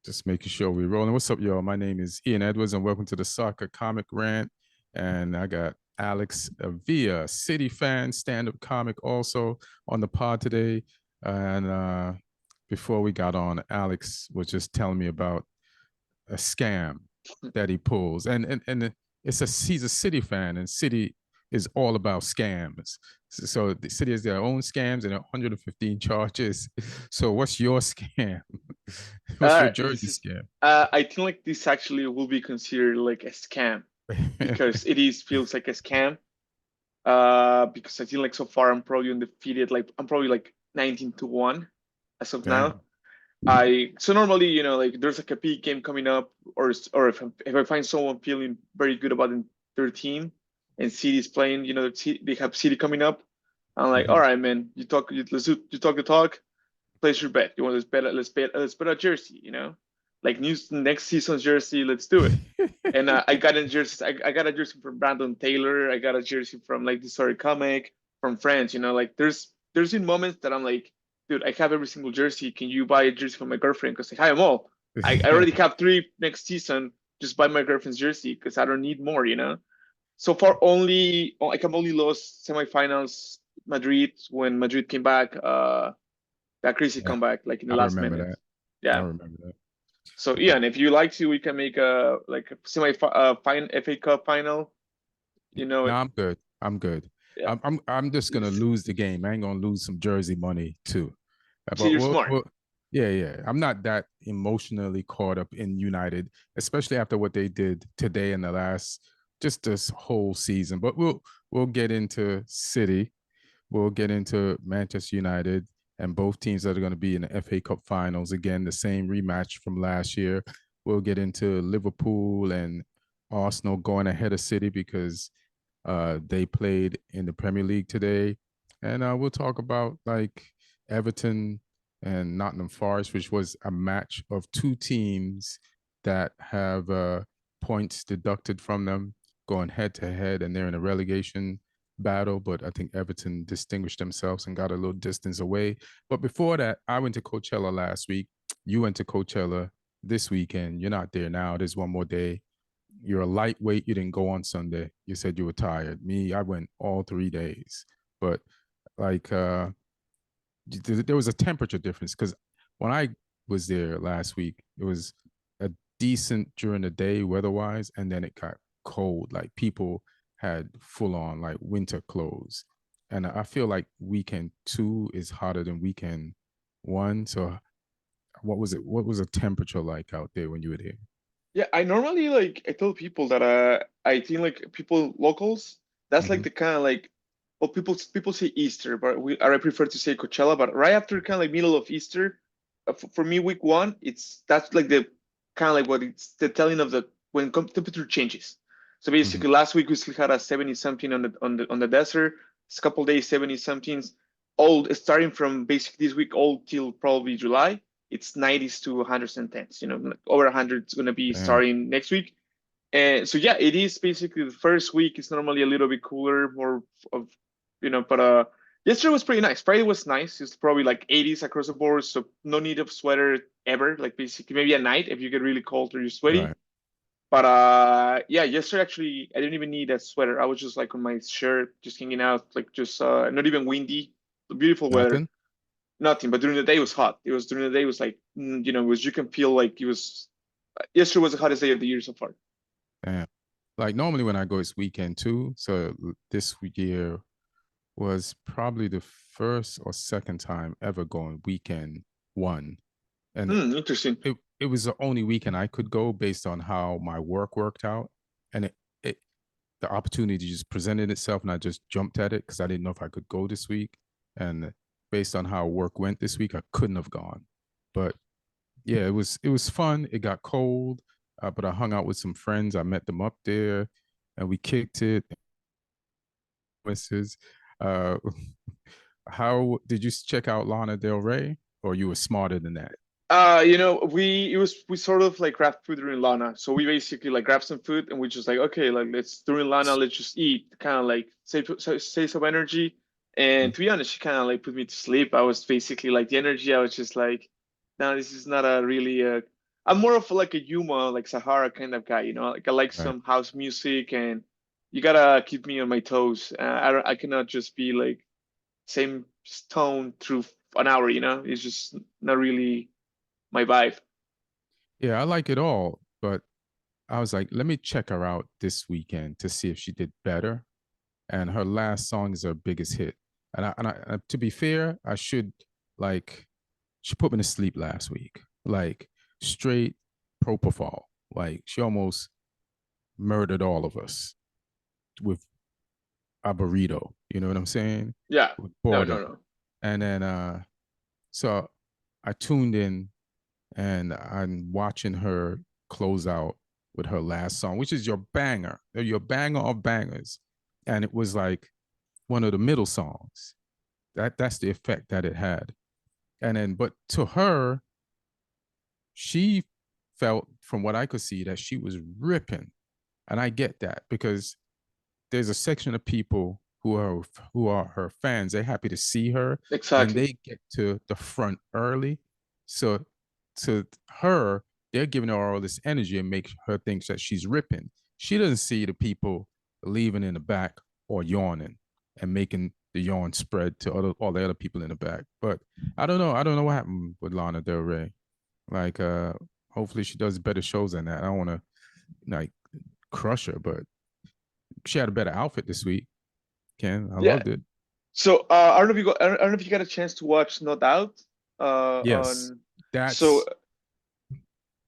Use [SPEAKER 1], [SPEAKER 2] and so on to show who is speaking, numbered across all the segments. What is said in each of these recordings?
[SPEAKER 1] Just making sure we're rolling. What's up, y'all? My name is Ian Edwards, and welcome to the Soccer Comic Rant. And I got Alex Avila, City fan, stand-up comic, also on the pod today. And before we got on, Alex was just telling me about a scam that he pulls, and he's a City fan, and City is all about scams. So the City has their own scams and 115 charges. So what's your scam? What's your
[SPEAKER 2] This
[SPEAKER 1] jersey
[SPEAKER 2] is
[SPEAKER 1] scam?
[SPEAKER 2] I think like this actually will be considered like a scam because it is feels like a scam. Because I think like so far I'm probably undefeated. Like I'm probably like 19-1 as of now.
[SPEAKER 1] Damn.
[SPEAKER 2] I so normally like there's like a big game coming up, or if I find someone feeling very good about their team, and City's playing, they have City coming up. I'm like, all
[SPEAKER 1] Mhm.
[SPEAKER 2] right, man, you talk the talk, place your bet. You want let's bet a jersey, like next season's jersey. Let's do it. And I got a jersey. I got a jersey from Brandon Taylor. I got a jersey from like the story comic from France. Like there's been moments that I'm like, dude, I have every single jersey. Can you buy a jersey for my girlfriend? Because I have them all. I already have three next season. Just buy my girlfriend's jersey because I don't need more. So far, I have only lost semifinals Madrid when Madrid came back. That crazy
[SPEAKER 1] Yeah,
[SPEAKER 2] comeback like in the
[SPEAKER 1] I
[SPEAKER 2] last
[SPEAKER 1] remember
[SPEAKER 2] minute.
[SPEAKER 1] that. I
[SPEAKER 2] Yeah.
[SPEAKER 1] remember that.
[SPEAKER 2] So yeah, and if you like to, we can make a like a semi fine FA Cup final.
[SPEAKER 1] No, I'm good. I'm good.
[SPEAKER 2] Yeah.
[SPEAKER 1] I'm just gonna lose the game. I ain't gonna lose some jersey money too.
[SPEAKER 2] See,
[SPEAKER 1] But
[SPEAKER 2] you're smart.
[SPEAKER 1] yeah, yeah. I'm not that emotionally caught up in United, especially after what they did today in the last just this whole season. But we'll get into City. We'll get into Manchester United and both teams that are going to be in the FA Cup finals. Again, the same rematch from last year. We'll get into Liverpool and Arsenal going ahead of City because they played in the Premier League today. And we'll talk about like Everton and Nottingham Forest, which was a match of two teams that have points deducted from them going head to head, and they're in a relegation battle. But I think Everton distinguished themselves and got a little distance away. But before that, I went to Coachella last week. You went to Coachella this weekend. You're not there now. There's one more day. You're a lightweight. You didn't go on Sunday. You said you were tired. Me, I went all 3 days. But like there was a temperature difference because when I was there last week, it was a decent during the day weather-wise, and then it got cold. Like people had full on like winter clothes. And I feel like weekend two is hotter than weekend one. So what was it? What was the temperature like out there when you were there?
[SPEAKER 2] Yeah, I normally like I tell people that I think like people locals, that's like
[SPEAKER 1] Mm-hmm.
[SPEAKER 2] the kind of like well people say Easter, but I prefer to say Coachella. But right after kind of like middle of Easter, for me week one, that's like the kind of like what it's the telling of the when temperature changes. So
[SPEAKER 1] Mm-hmm.
[SPEAKER 2] basically, last week we still had a 70 something on the desert. It's a couple days 70 somethings. All starting from basically this week all till probably July it's 90s to 110s. Over 100 is going to be
[SPEAKER 1] Damn.
[SPEAKER 2] starting next week. And so, yeah, it is basically the first week is normally a little bit cooler, more of, but yesterday was pretty nice. Friday was nice. It's probably like 80s across the board. So, no need of sweater ever. Like, basically, maybe at night if you get really cold or you're
[SPEAKER 1] Right.
[SPEAKER 2] sweaty. But yeah, yesterday actually, I didn't even need a sweater. I was just like on my shirt, just hanging out, like just not even windy. Beautiful weather.
[SPEAKER 1] Nothing?
[SPEAKER 2] Nothing, but during the day it was hot. It was during the day it was like it was you can feel like it was yesterday was the hottest day of the year so far.
[SPEAKER 1] Damn. Like normally when I go, it's weekend two. So this year was probably the first or second time ever going weekend one. And
[SPEAKER 2] Interesting.
[SPEAKER 1] it was the only weekend I could go based on how my work worked out. And it the opportunity just presented itself and I just jumped at it because I didn't know if I could go this week. And based on how work went this week, I couldn't have gone. But yeah, it was fun. It got cold, but I hung out with some friends. I met them up there, and we kicked it. Mrs. Uh, how did you check out Lana Del Rey, or you were smarter than that?
[SPEAKER 2] We sort of like grabbed food during Lana, so we basically like grabbed some food and we just like okay, like let's during Lana let's just eat, kind of like save some energy. And to be honest, she kind of like put me to sleep. I was basically like the energy. I was just like, no, this is not a really I'm more of like a Yuma, like Sahara kind of guy, you know. Like I like
[SPEAKER 1] Right.
[SPEAKER 2] some house music, and you gotta keep me on my toes. I cannot just be like same tone through an hour, you know. It's just not really my vibe.
[SPEAKER 1] Yeah, I like it all, but I was like, let me check her out this weekend to see if she did better. And her last song is her biggest hit. And to be fair, I should like she put me to sleep last week, like straight propofol. Like she almost murdered all of us with a burrito. You know what I'm saying?
[SPEAKER 2] Yeah.
[SPEAKER 1] With
[SPEAKER 2] No, no,
[SPEAKER 1] boredom.
[SPEAKER 2] no.
[SPEAKER 1] And then so I tuned in and I'm watching her close out with her last song, which is your banger of bangers. And it was like one of the middle songs. That's the effect that it had. And then, but to her, she felt, from what I could see, that she was ripping, and I get that because there's a section of people who are her fans. They're happy to see her, and
[SPEAKER 2] Exactly.
[SPEAKER 1] they get to the front early. So to her, they're giving her all this energy and make her think that she's ripping. She doesn't see the people leaving in the back or yawning and making the yawn spread to all the other people in the back. But I don't know. I don't know what happened with Lana Del Rey. Like, hopefully she does better shows than that. I don't want to like crush her, but she had a better outfit this week. Ken, I
[SPEAKER 2] Yeah.
[SPEAKER 1] loved it.
[SPEAKER 2] So I don't know if you got, I don't know if you got a chance to watch No Doubt.
[SPEAKER 1] Yes,
[SPEAKER 2] On so
[SPEAKER 1] that's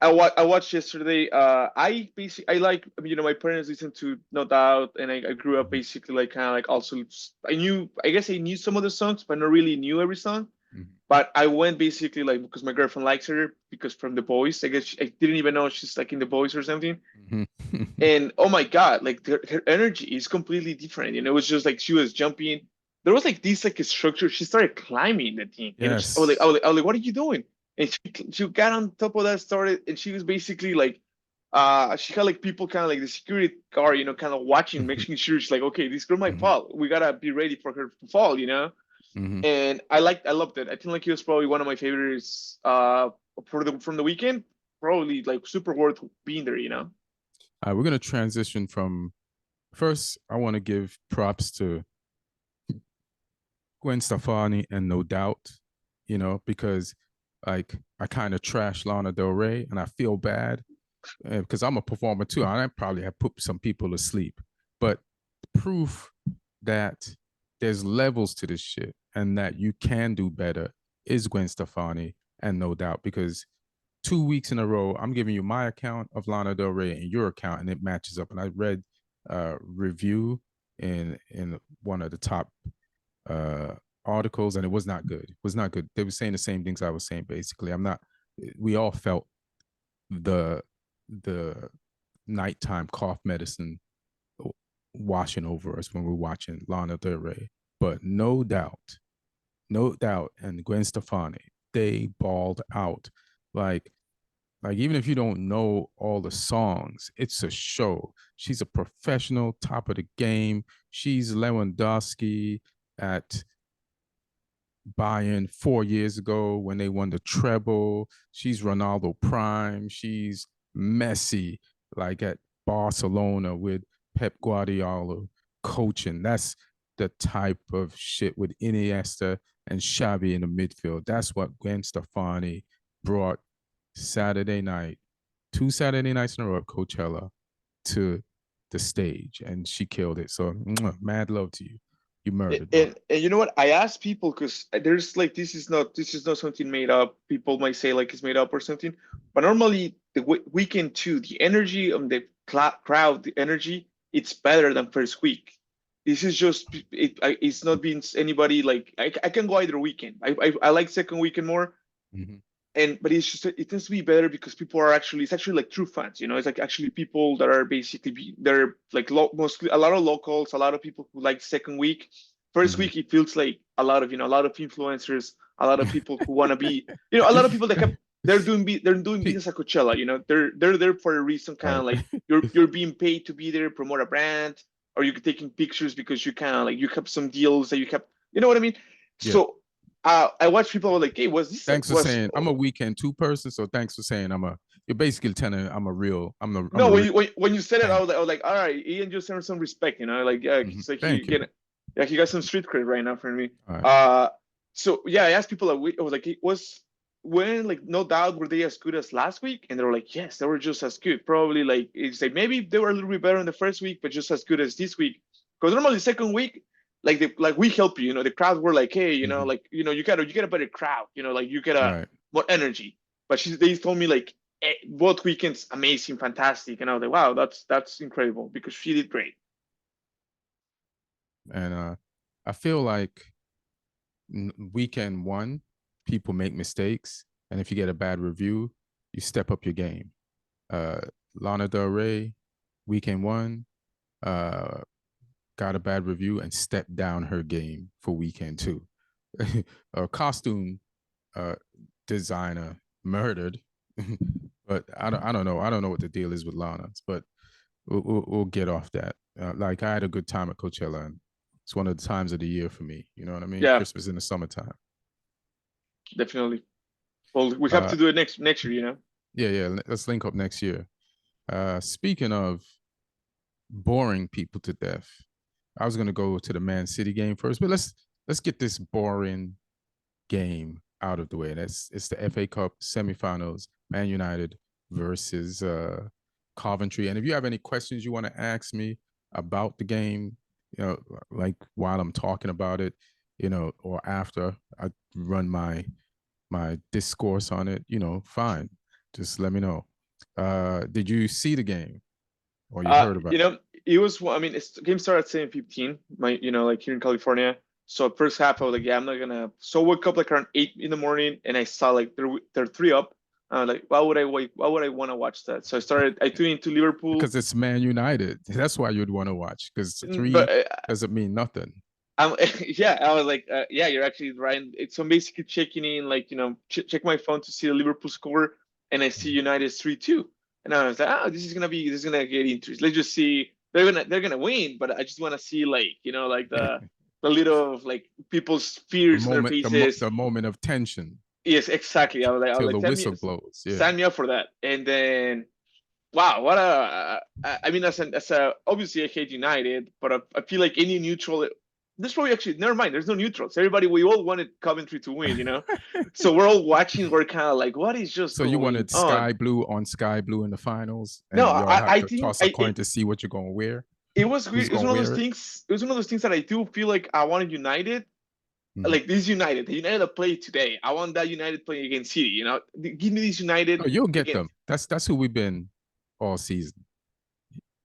[SPEAKER 2] I watched yesterday. I like, you know, my parents listen to No Doubt, and I grew up
[SPEAKER 1] mhm,
[SPEAKER 2] basically like kind of like also I guess I knew some of the songs, but not really knew every song.
[SPEAKER 1] mhm,
[SPEAKER 2] But I went basically like because my girlfriend likes her because from The Boys. I guess I didn't even know she's like in The Boys or something.
[SPEAKER 1] mhm.
[SPEAKER 2] And oh my god, like her energy is completely different. And it was just like she was jumping. There was like this like a structure. She started climbing the thing, and I was like,
[SPEAKER 1] Yes.
[SPEAKER 2] what are you doing? And she got on top of that, started, and she was basically like, she had like people kind of like the security guard, you know, kind of watching,
[SPEAKER 1] Mhm,
[SPEAKER 2] making sure she's like, okay, this girl might
[SPEAKER 1] mhm,
[SPEAKER 2] fall. We gotta be ready for her to fall, you know.
[SPEAKER 1] mhm.
[SPEAKER 2] And I loved it. I think like it was probably one of my favorites for the from the weekend. Probably like super worth being there, you know.
[SPEAKER 1] We're gonna transition from first. I want to give props to Gwen Stefani and No Doubt, because like I kind of trash Lana Del Rey, and I feel bad because I'm a performer too. I probably have put some people to sleep, but proof that there's levels to this shit and that you can do better is Gwen Stefani and No Doubt, because 2 weeks in a row I'm giving you my account of Lana Del Rey and your account, and it matches up. And I read a review in one of the top uh articles, and it was not good. It was not good. They were saying the same things I was saying. Basically, I'm not. We all felt the the nighttime cough medicine washing over us when we're watching Lana Del Rey. But no doubt, and Gwen Stefani, they balled out. Like, like even if you don't know all the songs, it's a show. She's a professional, top of the game. She's Lewandowski at Bayern 4 years ago when they won the treble. She's Ronaldo Prime. She's Messi, like at Barcelona with Pep Guardiola coaching. That's the type of shit with Iniesta and Xavi in the midfield. That's what Gwen Stefani brought Saturday night, 2 Saturday nights in a row at Coachella, to the stage, and she killed it. So, mad love to you. You murdered, bro.
[SPEAKER 2] And you know what? I asked people because there's like this is not something made up. People might say like it's made up or something, but normally the weekend too, the energy of the crowd, the energy, it's better than first week. This is just it's not been anybody like I can go either weekend. I like second weekend more,
[SPEAKER 1] Mm-hmm.
[SPEAKER 2] and but it's just it tends to be better because people are actually it's actually like true fans, you know. It's like actually people that are basically they're like mostly a lot of locals, a lot of people who like second week. First
[SPEAKER 1] Mm-hmm.
[SPEAKER 2] week it feels like a lot of, you know, a lot of influencers, a lot of people who want to be, you know, a lot of people that have they're doing business at Coachella, you know. They're there for a reason, kind of
[SPEAKER 1] Right.
[SPEAKER 2] like you're being paid to be there, promote a brand, or you're taking pictures because you kind of like you have some deals that you have, you know what I mean.
[SPEAKER 1] Yeah.
[SPEAKER 2] So I watch people like, hey, was this
[SPEAKER 1] Thanks for
[SPEAKER 2] was
[SPEAKER 1] saying I'm a weekend two person. So thanks for saying I'm a you're basically telling I'm
[SPEAKER 2] No,
[SPEAKER 1] a real
[SPEAKER 2] when you said it,
[SPEAKER 1] thank
[SPEAKER 2] I was like, all right, Ian just earned some respect, like yeah,
[SPEAKER 1] you.
[SPEAKER 2] he's like he
[SPEAKER 1] Thank you.
[SPEAKER 2] get yeah, he got some street cred right now for me.
[SPEAKER 1] All right.
[SPEAKER 2] Uh, so yeah, I asked people that week. I was like, it was when like no doubt were they as good as last week, and they were like, yes, they were just as good. Probably like it's like maybe they were a little bit better in the first week, but just as good as this week. Because normally the second week, like we help you, the crowd were like, hey,
[SPEAKER 1] Mm-hmm.
[SPEAKER 2] like you get a better crowd, like you get a
[SPEAKER 1] Right.
[SPEAKER 2] more energy. But they told me like both weekends amazing, fantastic, and I was like, wow, that's incredible because she did great.
[SPEAKER 1] And I feel like weekend one, people make mistakes, and if you get a bad review, you step up your game. Uh, Lana Del Rey, weekend one, uh, got a bad review and stepped down her game for weekend two. A costume uh, designer murdered, but I don't know. I don't know what the deal is with Lana's, but we'll get off that. Like I had a good time at Coachella, and it's one of the times of the year for me. You know what I mean?
[SPEAKER 2] Yeah,
[SPEAKER 1] Christmas in the summertime.
[SPEAKER 2] definitely. Well, we have
[SPEAKER 1] Uh,
[SPEAKER 2] to do it next year.
[SPEAKER 1] yeah, yeah. Let's link up next year. Speaking of boring people to death, I was gonna go to the Man City game first, but let's get this boring game out of the way. It's the FA Cup semifinals, Man United versus Coventry. And if you have any questions you want to ask me about the game, like while I'm talking about it, or after I run my discourse on it, fine. Just let me know. Did you see the game or you heard about it?
[SPEAKER 2] It was. I mean, the game started at 7:15. Like here in California. So first half, I was like, yeah, I'm not gonna. So I woke up like around 8 in the morning, and I saw like they're three up. Like, why would I wait? Why would I want to watch that? So I tuned into Liverpool.
[SPEAKER 1] Because it's Man United. That's why you'd want to watch. Because
[SPEAKER 2] But
[SPEAKER 1] three doesn't mean nothing.
[SPEAKER 2] I'm, yeah, I was like, yeah, you're actually right. So I'm basically checking in, like, check my phone to see the Liverpool score, and I see United's 3-2, and I was like, oh, this is gonna get interesting. Let's just see. They're gonna win, but I just want to see, like, like the little of like people's
[SPEAKER 1] the
[SPEAKER 2] fears on their
[SPEAKER 1] moment,
[SPEAKER 2] faces.
[SPEAKER 1] the moment of tension
[SPEAKER 2] Yes, exactly. I was
[SPEAKER 1] till
[SPEAKER 2] like,
[SPEAKER 1] the whistle blows. Yeah.
[SPEAKER 2] sign me up for that. And then, wow, what a! I mean, as a obviously I hate United, but I feel like any neutral. This probably actually never mind. There's no neutrals. Everybody, we all wanted Coventry to win. So we're all watching. We're kind of like, what is just
[SPEAKER 1] So you
[SPEAKER 2] going
[SPEAKER 1] wanted
[SPEAKER 2] on?
[SPEAKER 1] Sky Blue on Sky Blue in the finals,
[SPEAKER 2] No,
[SPEAKER 1] and y'all have
[SPEAKER 2] I
[SPEAKER 1] to
[SPEAKER 2] think
[SPEAKER 1] toss a coin to see what you're gonna wear.
[SPEAKER 2] it was weird.
[SPEAKER 1] Who's
[SPEAKER 2] It was
[SPEAKER 1] gonna
[SPEAKER 2] one of those
[SPEAKER 1] wear it?
[SPEAKER 2] things. It was one of those things that I do feel like I wanted United.
[SPEAKER 1] Mhm.
[SPEAKER 2] Like this United, the United that played today. I want that United playing against City. Give me this United
[SPEAKER 1] Oh, you'll get
[SPEAKER 2] against.
[SPEAKER 1] them. That's who we've been all season.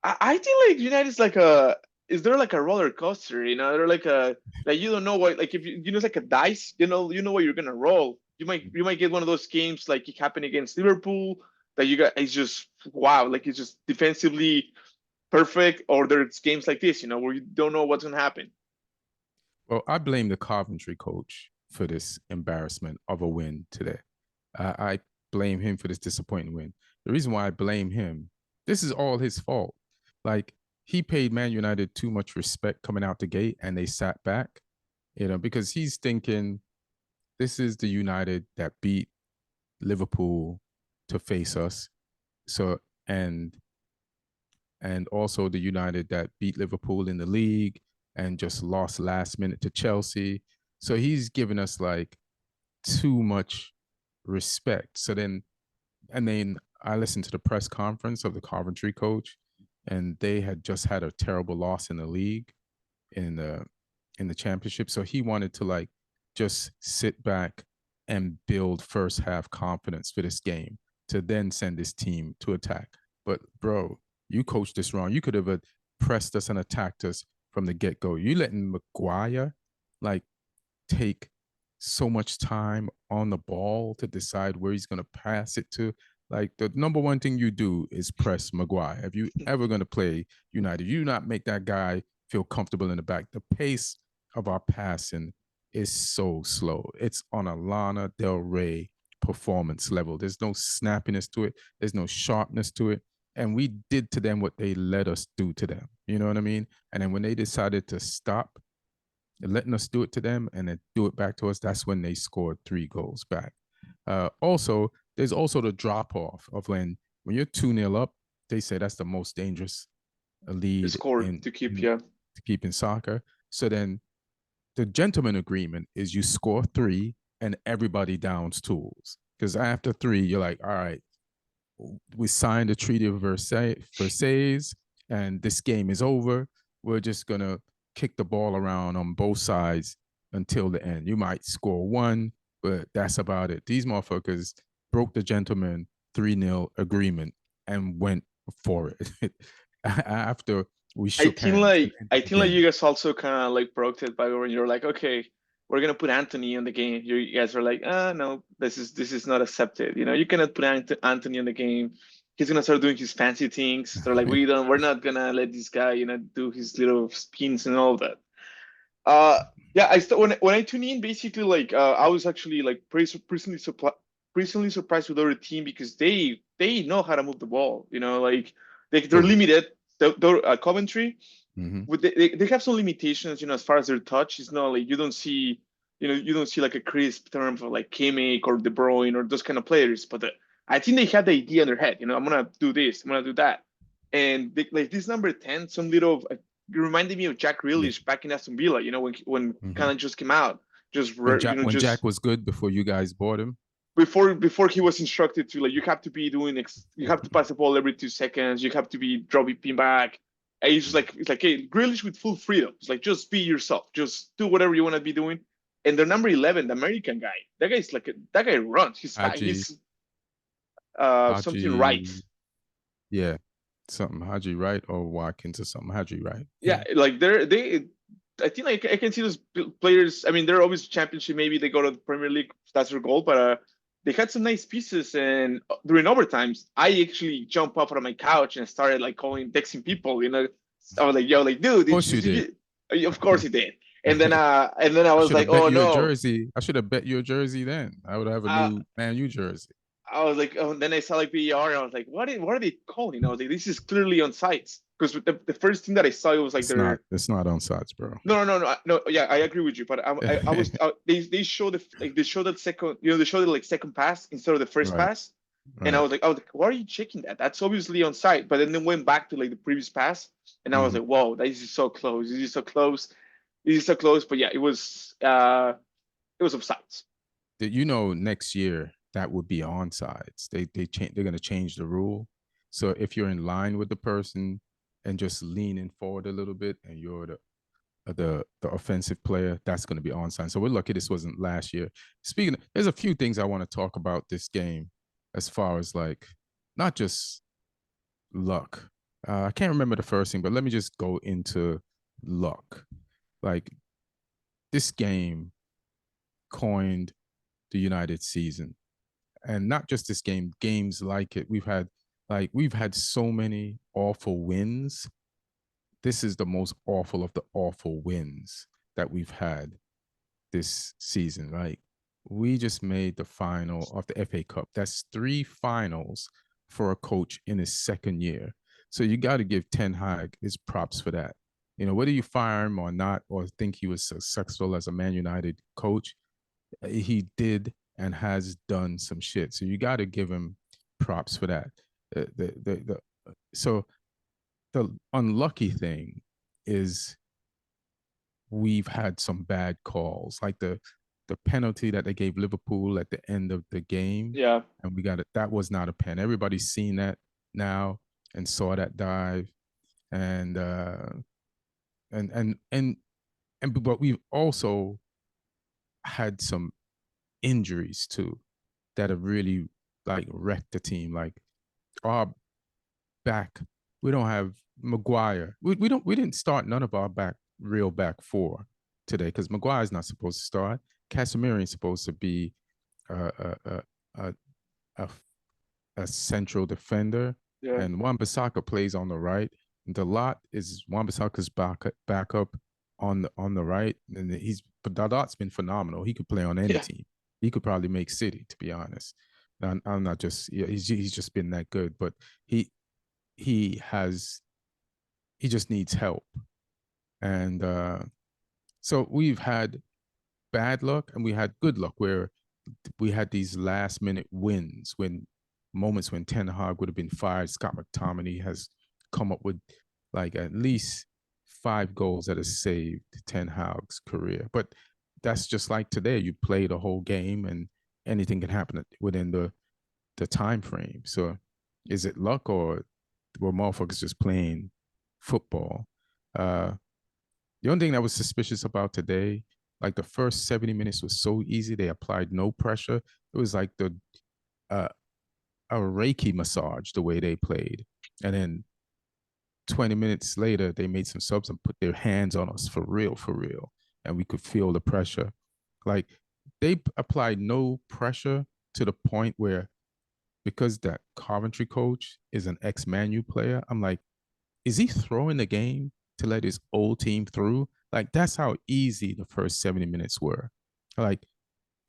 [SPEAKER 2] I think like United is like a is there like a roller coaster, they're like you don't know what, like if it's like a dice, you know what you're gonna roll. You might get one of those games like it happened against Liverpool that you got it's just wow, like it's just defensively perfect, or there's games like this, where you don't know what's gonna happen.
[SPEAKER 1] Well, I blame the Coventry coach for this embarrassment of a win today. I blame him for this disappointing win. The reason why I blame him, this is all his fault. Like he paid Man United too much respect coming out the gate, and they sat back. Because he's thinking this is the United that beat Liverpool to face us. So and also the United that beat Liverpool in the league and just lost last minute to Chelsea. So he's given us like too much respect. And then I listened to the press conference of the Coventry coach, and they had just had a terrible loss in the league in the championship. So he wanted to like just sit back and build first half confidence for this game to then send his team to attack. But bro, you coached this wrong. You could have pressed us and attacked us from the get go. You letting Maguire like take so much time on the ball to decide where he's going to pass it to. Like the number one thing you do is press Maguire. If you ever going to play United, you do not make that guy feel comfortable in the back. The pace of our passing is so slow. It's on a Lana Del Rey performance level. There's no snappiness to it. There's no sharpness to it. And we did to them what they let us do to them. You know what I mean? And then when they decided to stop letting us do it to them and then do it back to us, that's when they scored 3 goals back. Also, there's also the drop off of when you're 2-0 up, they say that's the most dangerous lead
[SPEAKER 2] Score
[SPEAKER 1] in,
[SPEAKER 2] to keep,
[SPEAKER 1] in
[SPEAKER 2] yeah.
[SPEAKER 1] to keep in soccer. So then the gentleman agreement is you score 3 and everybody downs tools. Because after 3, you're like, all right, we signed the Treaty of Versailles, and this game is over. We're just gonna kick the ball around on both sides until the end. You might score 1, but that's about it. These motherfuckers broke the gentleman 3-0 agreement and went for it after we shook hands at the end
[SPEAKER 2] I
[SPEAKER 1] of the
[SPEAKER 2] think like
[SPEAKER 1] game.
[SPEAKER 2] you guys also kind of like broke it by when you're like, okay, we're gonna put Anthony in the game. You guys are like, no, this is not accepted. You cannot put Anthony in the game. He's gonna start doing his fancy things. They're like, we're not gonna let this guy, do his little spins and all that. Uh, yeah, when I tune in, basically like I was actually like personally surprised with our team because they know how to move the ball. Like they're
[SPEAKER 1] So,
[SPEAKER 2] limited. Coventry,
[SPEAKER 1] mm-hmm.
[SPEAKER 2] they have some limitations, as far as their touch. It's not like you don't see like a crisp term for like Kimmich or De Bruyne or those kind of players. But I think they had the idea in their head. I'm gonna do this, I'm gonna do that, and like this number 10, some little it reminded me of Jack
[SPEAKER 1] Yeah.
[SPEAKER 2] Grealish back in Aston Villa. When
[SPEAKER 1] Mm-hmm.
[SPEAKER 2] kind of just came out,
[SPEAKER 1] When
[SPEAKER 2] just
[SPEAKER 1] Jack was good before you guys bought him.
[SPEAKER 2] before he was instructed to, like, you have to be you have to pass the ball every 2 seconds, you have to be dropping back. And it's like, hey, Grealish with full freedom. It's like, just be yourself, just do whatever you want to be doing. And the number 11, the American guy, that guy runs. He's fast.
[SPEAKER 1] Haji,
[SPEAKER 2] He's something right.
[SPEAKER 1] Haji, yeah, something Haji Wright or Watkins or something Haji Wright.
[SPEAKER 2] Yeah,
[SPEAKER 1] Yeah.
[SPEAKER 2] like I think I can see those players. I mean, they're always championship. Maybe they go to the Premier League. That's their goal. But they had some nice pieces. And during overtimes, I actually jumped up out of my couch and started like texting people. I was like, "Yo, like, dude,
[SPEAKER 1] Of course you did.
[SPEAKER 2] Of course he did." And then I
[SPEAKER 1] I
[SPEAKER 2] was
[SPEAKER 1] should
[SPEAKER 2] like,
[SPEAKER 1] have bet
[SPEAKER 2] "Oh
[SPEAKER 1] you a
[SPEAKER 2] no."
[SPEAKER 1] jersey. I should have bet you a jersey then. I would have a
[SPEAKER 2] Uh,
[SPEAKER 1] new Man U jersey.
[SPEAKER 2] I was like, oh, and then I saw like VAR, and I was like, what are they calling? I was like, this is clearly on sites. Because the first thing that I saw, it was like
[SPEAKER 1] It's not.
[SPEAKER 2] they're
[SPEAKER 1] It's not on sides, bro.
[SPEAKER 2] no. Yeah, I agree with you, but I was they showed they showed that second, they showed the like second pass instead of the first
[SPEAKER 1] Right.
[SPEAKER 2] pass, and
[SPEAKER 1] Right.
[SPEAKER 2] I was like, why are you checking that? That's obviously on site. But then they went back to like the previous pass, and I was
[SPEAKER 1] Mm-hmm.
[SPEAKER 2] like, whoa, this is so close. This is so close. This is so close. But yeah, it was offsides.
[SPEAKER 1] Did next year that would be on sides? They change. They're gonna change the rule. So if you're in line with the person and just leaning forward a little bit, and you're the offensive player, that's going to be onside. So we're lucky this wasn't last year. Speaking there's a few things I want to talk about this game as far as like not just luck. I can't remember the first thing, but let me just go into luck. Like this game coined the United season, and not just this game, games like it. We've had so many awful wins. This is the most awful of the awful wins that we've had this season. Like we just made the final of the FA Cup. That's 3 finals for a coach in his second year. So you got to give Ten Hag his props for that. Whether you fire him or not, or think he was successful as a Man United coach, he did and has done some shit. So you got to give him props for that. So the unlucky thing is we've had some bad calls, like the penalty that they gave Liverpool at the end of the game,
[SPEAKER 2] Yeah,
[SPEAKER 1] and we got it. That was not a pen. Everybody's seen that now and saw that dive, and but we've also had some injuries too that have really like wrecked the team. Like our back, we don't have Maguire. We didn't start none of our real back four today because Maguire's not supposed to start. Casemiro ain't supposed to be a a, a, a, a central defender,
[SPEAKER 2] yeah,
[SPEAKER 1] and Wan-Bissaka plays on the right. The lot is Wan-Bissaka's backup on the right, and but Dalot's been phenomenal. He could play on any
[SPEAKER 2] yeah.
[SPEAKER 1] team. He could probably make City, to be honest. I'm not just he's just been that good, but he he has he just needs help. And so we've had bad luck and we had good luck where we had these last minute wins when moments when Ten Hag would have been fired. Scott McTominay has come up with like at least 5 goals that have saved Ten Hag's career. But that's just like today. You play the whole game and anything can happen within the time frame. So is it luck or were motherfuckers just playing football? The only thing that was suspicious about today, like the first 70 minutes was so easy. They applied no pressure. It was like uh, a Reiki massage the way they played. And then 20 minutes later, they made some subs and put their hands on us for real, for real. And we could feel the pressure. Like they applied no pressure to the point where, because that Coventry coach is an ex-Man U player, I'm like, is he throwing the game to let his old team through? Like that's how easy the first 70 minutes were. Like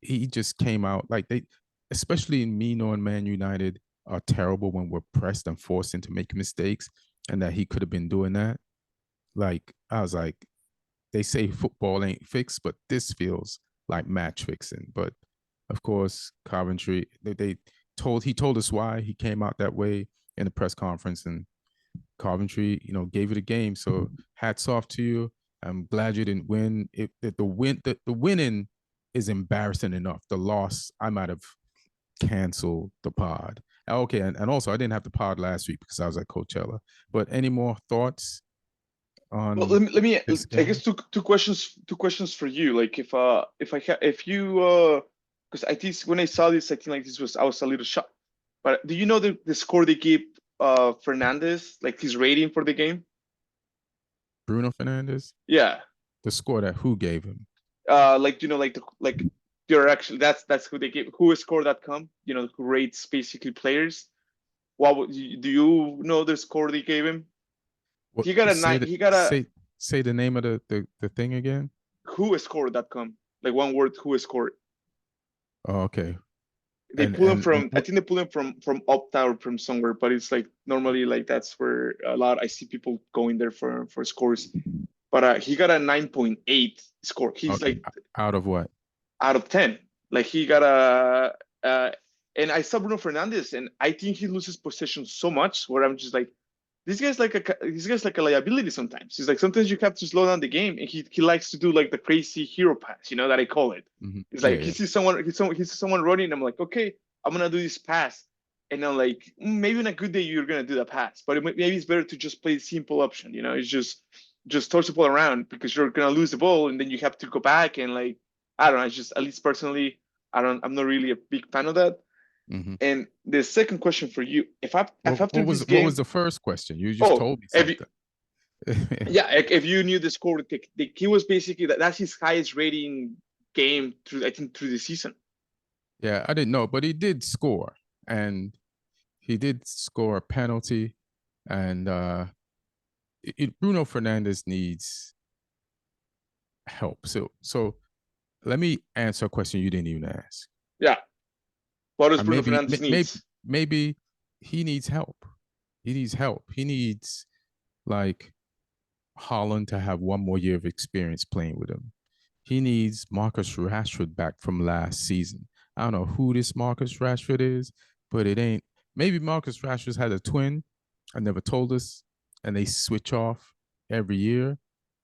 [SPEAKER 1] he just came out like they, especially in me knowing Man United are terrible when we're pressed and forced into making mistakes, and that he could have been doing that. Like I was like, they say football ain't fixed, but this feels like match fixing. But of course, Coventry, he told us why he came out that way in the press conference, and Coventry, gave it a game. So hats off to you. I'm glad you didn't win. The winning is embarrassing enough. The loss, I might have canceled the pod. Okay, and also I didn't have the pod last week because I was at Coachella. But any more thoughts
[SPEAKER 2] Well,
[SPEAKER 1] on this
[SPEAKER 2] I
[SPEAKER 1] game?
[SPEAKER 2] guess two questions for you. Like if you because I think when I saw this, I think like I was a little shocked. But do you know the score they gave Fernandez, like his rating for the game?
[SPEAKER 1] Bruno Fernandez,
[SPEAKER 2] Yeah.
[SPEAKER 1] the score that who gave him?
[SPEAKER 2] Like like they're actually that's who they gave, who score.com, who rates basically players. Do you know the score they gave him?
[SPEAKER 1] What
[SPEAKER 2] He got a
[SPEAKER 1] say
[SPEAKER 2] nine.
[SPEAKER 1] the
[SPEAKER 2] He got a
[SPEAKER 1] say the name of the thing again?
[SPEAKER 2] who score.com, like one word, who scored.
[SPEAKER 1] Oh, okay.
[SPEAKER 2] They
[SPEAKER 1] And
[SPEAKER 2] pull him
[SPEAKER 1] and and
[SPEAKER 2] from, I
[SPEAKER 1] what
[SPEAKER 2] think they pull him from Opta or from somewhere, but it's like normally like that's where a lot I see people going there for scores. But he got a 9.8 score. He's
[SPEAKER 1] okay,
[SPEAKER 2] like
[SPEAKER 1] out of what?
[SPEAKER 2] out of 10. Like he got a and I saw Bruno Fernandez, and I think he loses possession so much where I'm just like, this guy's like a liability sometimes. He's like, sometimes you have to slow down the game, and he likes to do like the crazy hero pass, that I call it. It's
[SPEAKER 1] Yeah,
[SPEAKER 2] like
[SPEAKER 1] yeah.
[SPEAKER 2] he sees someone running, and I'm like, okay, I'm gonna do this pass, and I'm like, maybe on a good day you're gonna do the pass, but maybe it's better to just play the simple option. It's just toss the ball around because you're gonna lose the ball, and then you have to go back and like, I don't know. It's just, at least personally, I'm not really a big fan of that.
[SPEAKER 1] Mm-hmm.
[SPEAKER 2] And the second question for you, if
[SPEAKER 1] What
[SPEAKER 2] after this
[SPEAKER 1] what was
[SPEAKER 2] game,
[SPEAKER 1] the first question? You just
[SPEAKER 2] oh,
[SPEAKER 1] told me
[SPEAKER 2] if you,
[SPEAKER 1] something.
[SPEAKER 2] yeah, if you knew the score, he was basically that's his highest rating game through, I think, through the season.
[SPEAKER 1] Yeah, I didn't know, but he did score, and he did score a penalty, and Bruno Fernandez needs help. So let me answer a question you didn't even ask.
[SPEAKER 2] Yeah, what does Bruno
[SPEAKER 1] Maybe
[SPEAKER 2] Fernandez
[SPEAKER 1] maybe
[SPEAKER 2] needs?
[SPEAKER 1] maybe he needs help. He needs help. He needs like Holland to have one more year of experience playing with him. He needs Marcus Rashford back from last season. I don't know who this Marcus Rashford is, but it ain't. Maybe Marcus Rashford's had a twin. I never told us, and they switch off every year,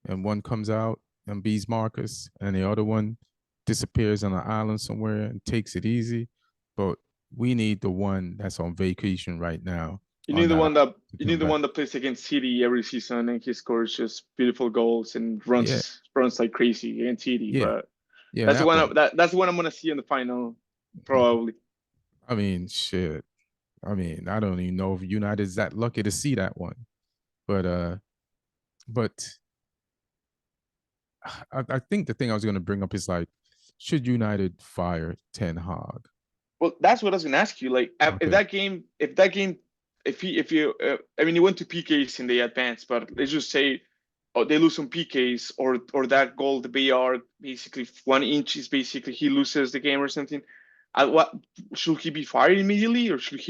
[SPEAKER 1] and one comes out and beats Marcus, and the other one disappears on an island somewhere and takes it easy. But we need the one that's on vacation right now
[SPEAKER 2] You need
[SPEAKER 1] on
[SPEAKER 2] the
[SPEAKER 1] that
[SPEAKER 2] one
[SPEAKER 1] island
[SPEAKER 2] that
[SPEAKER 1] to
[SPEAKER 2] you need
[SPEAKER 1] come
[SPEAKER 2] the
[SPEAKER 1] back.
[SPEAKER 2] one that plays against City every season, and he scores just beautiful goals and
[SPEAKER 1] Yeah,
[SPEAKER 2] runs like crazy against City.
[SPEAKER 1] yeah,
[SPEAKER 2] But
[SPEAKER 1] yeah,
[SPEAKER 2] that's the
[SPEAKER 1] that
[SPEAKER 2] one
[SPEAKER 1] one.
[SPEAKER 2] that's the one I'm gonna see in the final, probably.
[SPEAKER 1] I mean, shit. I mean, I don't even know if United's that lucky to see that one. But I think the thing I was gonna bring up is like, should United fire Ten Hag?
[SPEAKER 2] Well, that's what I was gonna ask you. Like,
[SPEAKER 1] Okay.
[SPEAKER 2] if you, I mean, he went to PKs in the advance, but let's just say, oh, they lose some PKs, or that goal, the BR, basically 1 inch is basically he loses the game or something. What should he be fired immediately, or should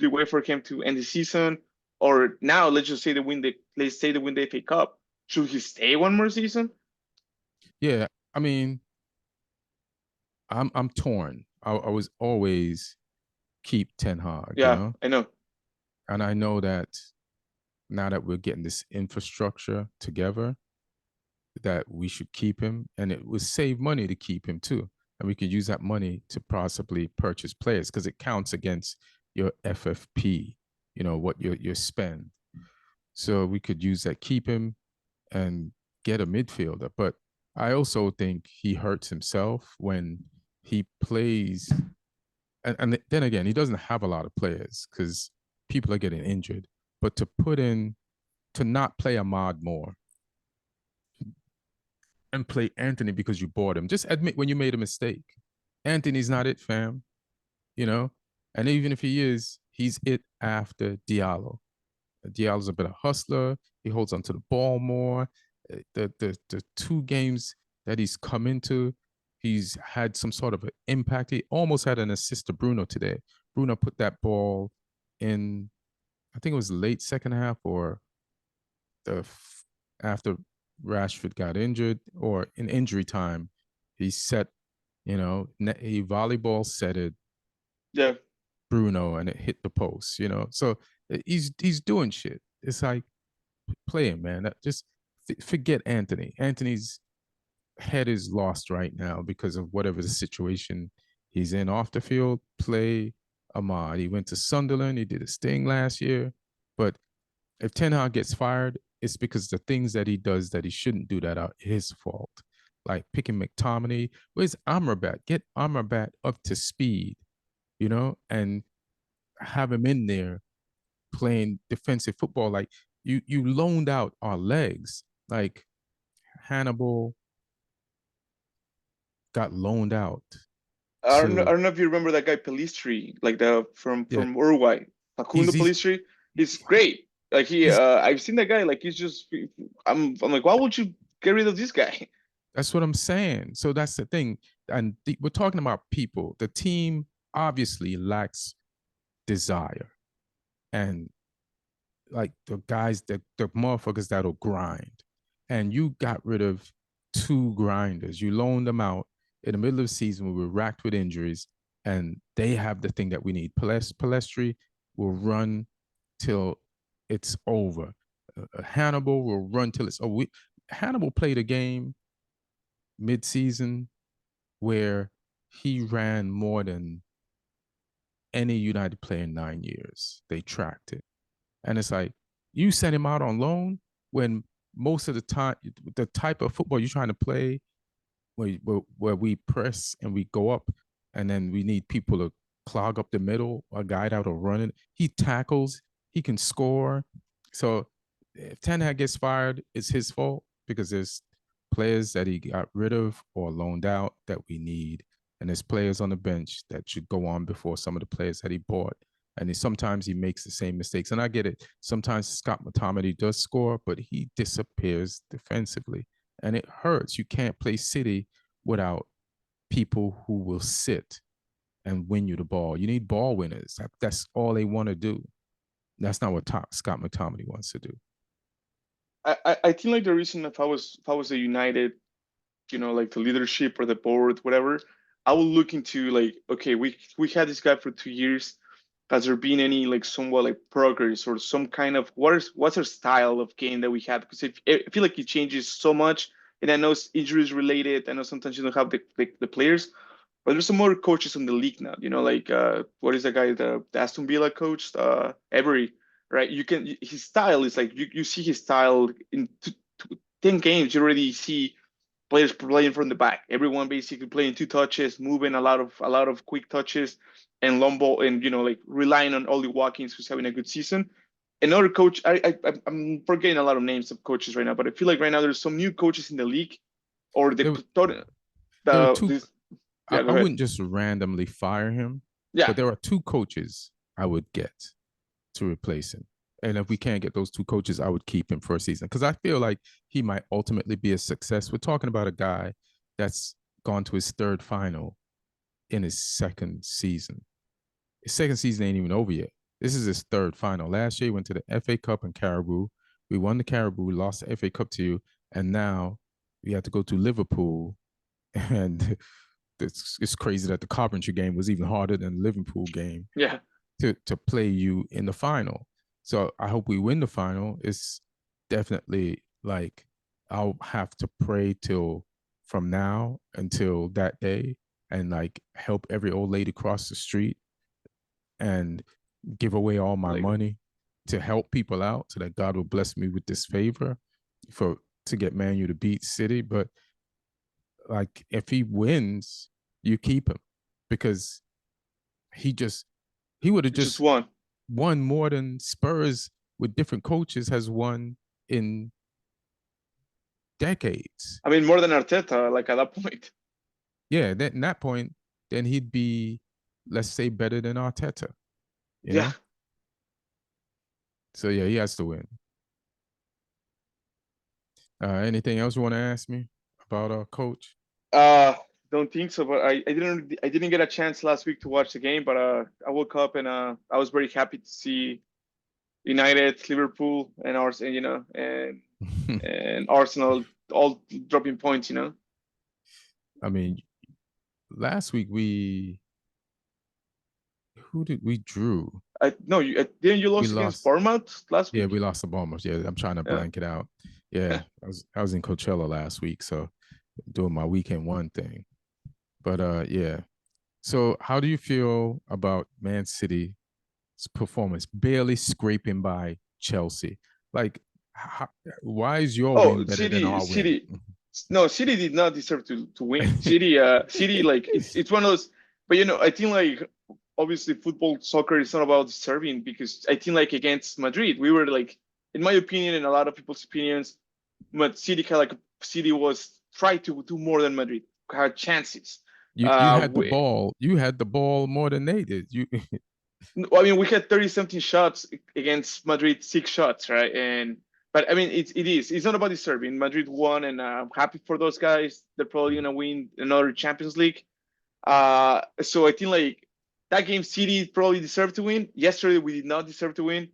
[SPEAKER 2] they wait for him to end the season, or now let's say they win the FA Cup, should he stay one more season?
[SPEAKER 1] Yeah, I mean, I'm torn. I was always keep Ten Hag, you
[SPEAKER 2] Yeah,
[SPEAKER 1] know,
[SPEAKER 2] I know.
[SPEAKER 1] and I know that now that we're getting this infrastructure together, that we should keep him, and it would save money to keep him too, and we could use that money to possibly purchase players because it counts against your FFP, you know what your spend. So we could use that, keep him, and get a midfielder. But I also think he hurts himself when he plays, and then again, he doesn't have a lot of players because people are getting injured. But to put in, to not play Ahmad more and play Anthony because you bought him, just admit when you made a mistake. Anthony's not it, fam, you know? And even if he is, he's it after Diallo. Diallo's a better hustler. He holds onto the ball more. The two games that he's come into, he's had some sort of an impact. He almost had an assist to Bruno today. Bruno put that ball in, I think it was late second half or the after Rashford got injured or in injury time. He set, a volleyball set it
[SPEAKER 2] Yeah.
[SPEAKER 1] Bruno and it hit the post. So he's doing shit. It's like playing, man. Just forget Anthony. Anthony's head is lost right now because of whatever the situation he's in off the field. Play Ahmad. He went to Sunderland. He did a sting last year. But if Ten Hag gets fired, it's because the things that he does that he shouldn't do that are his fault. Like picking McTominay. Where's Amrabat? Get Amrabat up to speed, and have him in there playing defensive football. Like you loaned out our legs. Like Hannibal got loaned out
[SPEAKER 2] I
[SPEAKER 1] to
[SPEAKER 2] don't know if you remember that guy Pelistri, like the
[SPEAKER 1] yeah.
[SPEAKER 2] from Uruguay,
[SPEAKER 1] He's
[SPEAKER 2] Facundo
[SPEAKER 1] he's
[SPEAKER 2] Pelistri. He's great. Like
[SPEAKER 1] he's
[SPEAKER 2] I've seen that guy. Like he's just, I'm like, why would you get rid of this guy?
[SPEAKER 1] that's what I'm saying. So that's the thing. And we're talking about people. The team obviously lacks desire. And like the guys the motherfuckers that'll grind. And you got rid of two grinders. You loaned them out in the middle of the season when we were racked with injuries, and they have the thing that we need. Palestri will run till it's over. Hannibal will run till it's over. Hannibal played a game mid-season where he ran more than any United player in 9 years. They tracked it. And it's like, you sent him out on loan when most of the time, the type of football you're trying to play, where we press and we go up, and then we need people to clog up the middle, a guy out or running. He tackles, he can score. So if Ten Hag gets fired, it's his fault because there's players that he got rid of or loaned out that we need. And there's players on the bench that should go on before some of the players that he bought. And sometimes he makes the same mistakes. And I get it. Sometimes Scott McTominay does score, but he disappears defensively. And it hurts. You can't play City without people who will sit and win you the ball. You need ball winners. That's all they want to do. That's not what Scott McTominay wants to do.
[SPEAKER 2] I think like the reason, if I was a United, like the leadership or the board, whatever, I will look into like, okay, we had this guy for 2 years. Has there been any like somewhat like progress or some kind of what's our style of game that we had? Because I feel like it changes so much, and I know it's injuries related. I know sometimes you don't have the players, but there's some more coaches in the league now. Like what is the guy, the Aston Villa coach, Emery, right? His style is like you see his style in 10 games. You already see players playing from the back. Everyone basically playing two touches, moving a lot of quick touches, and Lombo, and like relying on Ollie Watkins, who's having a good season. Another coach, I'm forgetting a lot of names of coaches right now, but I feel like right now there's some new coaches in the league, or
[SPEAKER 1] There, there were
[SPEAKER 2] the
[SPEAKER 1] two.
[SPEAKER 2] this.
[SPEAKER 1] I,
[SPEAKER 2] Yeah, go
[SPEAKER 1] I
[SPEAKER 2] ahead.
[SPEAKER 1] wouldn't just randomly fire him,
[SPEAKER 2] Yeah,
[SPEAKER 1] but there are two coaches I would get to replace him. And if we can't get those two coaches, I would keep him for a season because I feel like he might ultimately be a success. We're talking about a guy that's gone to his third final in his second season. His second season ain't even over yet. This is his third final. Last year, he went to the FA Cup in Caribou. We won the Caribou. We lost the FA Cup to you. And now we have to go to Liverpool and it's crazy that the Coventry game was even harder than the Liverpool game
[SPEAKER 2] Yeah.
[SPEAKER 1] to play you in the final. So I hope we win the final. It's definitely like I'll have to pray till from now until that day and like help every old lady cross the street and give away all my
[SPEAKER 2] Like
[SPEAKER 1] money to help people out so that God will bless me with this favor for to get Man U to beat City. But like if he wins, you keep him because he just he would have
[SPEAKER 2] you just
[SPEAKER 1] just
[SPEAKER 2] won.
[SPEAKER 1] won more than Spurs with different coaches has won in decades.
[SPEAKER 2] I mean, more than Arteta, like at that point.
[SPEAKER 1] Yeah, that in that point, then he'd be, let's say, better than Arteta, you
[SPEAKER 2] Yeah.
[SPEAKER 1] know? So yeah, he has to win. Anything else you want to ask me about our coach?
[SPEAKER 2] Uh, don't think so, but I didn't get a chance last week to watch the game, but I woke up and I was very happy to see United, Liverpool, and Arsenal, and Arsenal all dropping points.
[SPEAKER 1] I mean, last week we who did we drew?
[SPEAKER 2] I no, didn't you
[SPEAKER 1] We
[SPEAKER 2] lose against
[SPEAKER 1] lost.
[SPEAKER 2] Bournemouth last
[SPEAKER 1] Yeah,
[SPEAKER 2] week?
[SPEAKER 1] we lost the Bournemouth. Yeah, I'm trying to
[SPEAKER 2] Yeah.
[SPEAKER 1] blank it out. Yeah, I was in Coachella last week, so doing my weekend one thing. But yeah. So how do you feel about Man City's performance, barely scraping by Chelsea? Like, how, why is your win
[SPEAKER 2] Oh,
[SPEAKER 1] better than
[SPEAKER 2] City,
[SPEAKER 1] our win?
[SPEAKER 2] City. No, City did not deserve to win. City, like it's one of those. But I think like obviously football, soccer is not about deserving because I think like against Madrid, we were like, in my opinion, and a lot of people's opinions, but City was trying to do more than Madrid, had chances.
[SPEAKER 1] You had the ball. You had the ball more than they did. You
[SPEAKER 2] I mean, we had 30 something shots against Madrid, 6 shots, right? But I mean, it's not about deserving. Madrid won, and I'm happy for those guys. They're probably gonna win another Champions League. So I think like that game, City probably deserved to win. Yesterday, we did not deserve to win.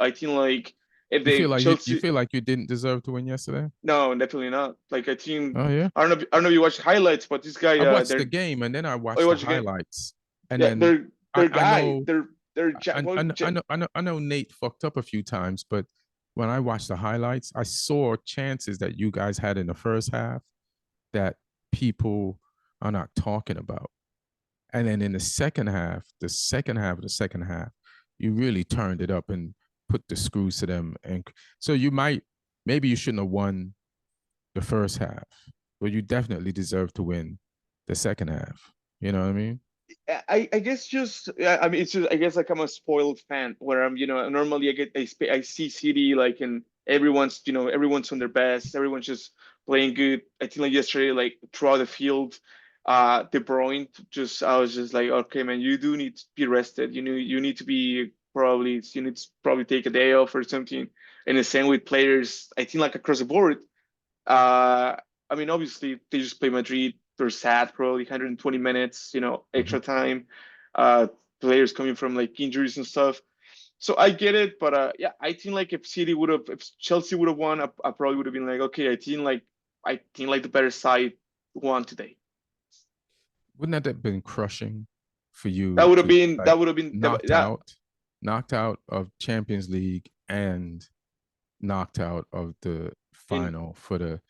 [SPEAKER 2] I think like if
[SPEAKER 1] you feel
[SPEAKER 2] they
[SPEAKER 1] like you
[SPEAKER 2] Chelsea,
[SPEAKER 1] feel like you didn't deserve to win yesterday.
[SPEAKER 2] no, definitely not. Like I think
[SPEAKER 1] Oh yeah,
[SPEAKER 2] I don't know if you watch highlights, but this guy,
[SPEAKER 1] I watched the game and then I
[SPEAKER 2] I
[SPEAKER 1] watched the
[SPEAKER 2] watched again.
[SPEAKER 1] highlights, and
[SPEAKER 2] Yeah,
[SPEAKER 1] then
[SPEAKER 2] they're
[SPEAKER 1] I
[SPEAKER 2] guy,
[SPEAKER 1] know
[SPEAKER 2] they're
[SPEAKER 1] I know, I know, I know Nate fucked up a few times, but when I watched the highlights, I saw chances that you guys had in the first half that people are not talking about. And then in the second half, you really turned it up and put the screws to them. And so maybe you shouldn't have won the first half, but you definitely deserve to win the second half. You know what I mean?
[SPEAKER 2] I guess just yeah, I mean it's just I guess like I'm a spoiled fan where I'm normally I see City like and everyone's on their best, everyone's just playing good. I think like yesterday like throughout the field, De Bruyne just I was just like, okay man, you do need to be rested, you need to be probably you need to probably take a day off or something. And the same with players, I think like across the board. uh, I mean, obviously they just play Madrid. They're sad, probably 120 minutes,
[SPEAKER 1] Mhm.
[SPEAKER 2] extra time. Uh, Players coming from like injuries and stuff. So I get it, but yeah, I think like if Chelsea would have won, I probably would have been like, okay, I think like the better side won today.
[SPEAKER 1] Wouldn't that have been crushing for
[SPEAKER 2] That
[SPEAKER 1] you
[SPEAKER 2] would have
[SPEAKER 1] to
[SPEAKER 2] been
[SPEAKER 1] like
[SPEAKER 2] that would have been
[SPEAKER 1] knocked
[SPEAKER 2] that
[SPEAKER 1] out, knocked out of Champions League and knocked out of the
[SPEAKER 2] in
[SPEAKER 1] final for the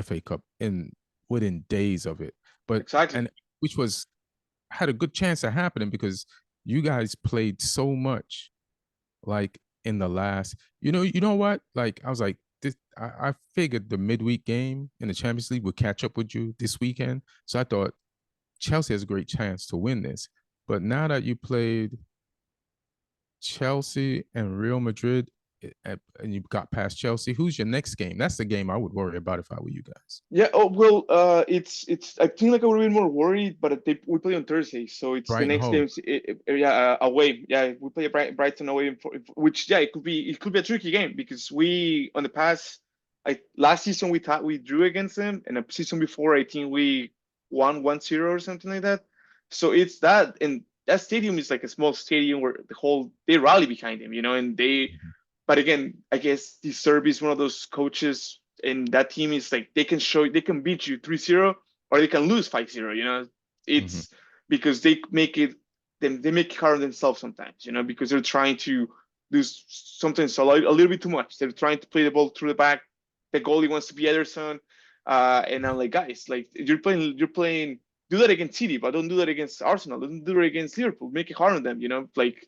[SPEAKER 1] FA Cup in within days of it. But
[SPEAKER 2] exactly.
[SPEAKER 1] and which was had a good chance of happening because you guys played so much like in the last you know what? Like I was like this I figured the midweek game in the Champions League would catch up with you this weekend. So I thought Chelsea has a great chance to win this. But now that you played Chelsea and Real Madrid, and you got past Chelsea, who's your next game? That's the game I would worry about if I were you guys.
[SPEAKER 2] Yeah. Oh well. It's. I think like I would have been more worried, but we play on Thursday, so it's the
[SPEAKER 1] Brighton
[SPEAKER 2] next
[SPEAKER 1] home.
[SPEAKER 2] game. Yeah, away. Yeah, we play Brighton away, which yeah, it could be a tricky game because we on the past, last season we thought we drew against them, and the season before I think we won 1-0 or something like that. So it's that, and that stadium is like a small stadium where they rally behind him, and they. But again, I guess the Serb is one of those coaches and that team is like they can beat you 3-0 or they can lose 5-0. It's because they make it hard on themselves sometimes, because they're trying to do sometimes a little bit too much. They're trying to play the ball through the back. The goalie wants to be Ederson, and I'm like, guys, like you're playing. Do that against City, but don't do that against Arsenal. Don't do it against Liverpool. Make it hard on them, like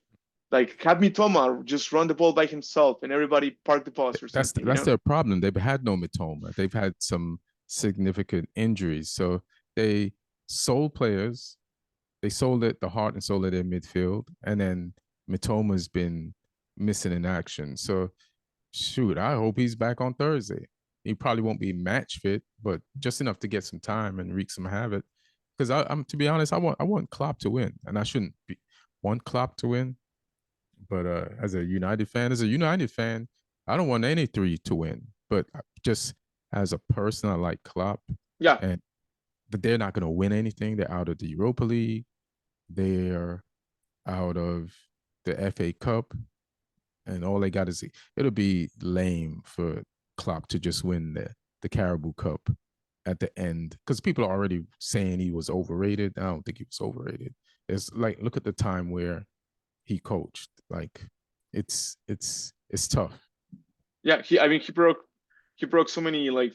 [SPEAKER 2] have Mitoma just run the ball by himself and everybody park the bus or
[SPEAKER 1] That's
[SPEAKER 2] something.
[SPEAKER 1] that's their problem. They've had no Mitoma. They've had some significant injuries, so they sold players. They sold it the heart and soul of their midfield, and then Mitoma's been missing in action. So shoot, I hope he's back on Thursday. He probably won't be match fit, but just enough to get some time and wreak some havoc. Because I'm to be honest, I want Klopp to win, and I shouldn't want Klopp to win. But as a United fan, I don't want any three to win. But just as a person, I like Klopp,
[SPEAKER 2] Yeah,
[SPEAKER 1] and but they're not going to win anything. They're out of the Europa League. They're out of the FA Cup, and all they got is it'll be lame for Klopp to just win the Carabao Cup at the end because people are already saying he was overrated. I don't think he was overrated. It's like look at the time where he coached. Like it's tough.
[SPEAKER 2] yeah. He broke so many like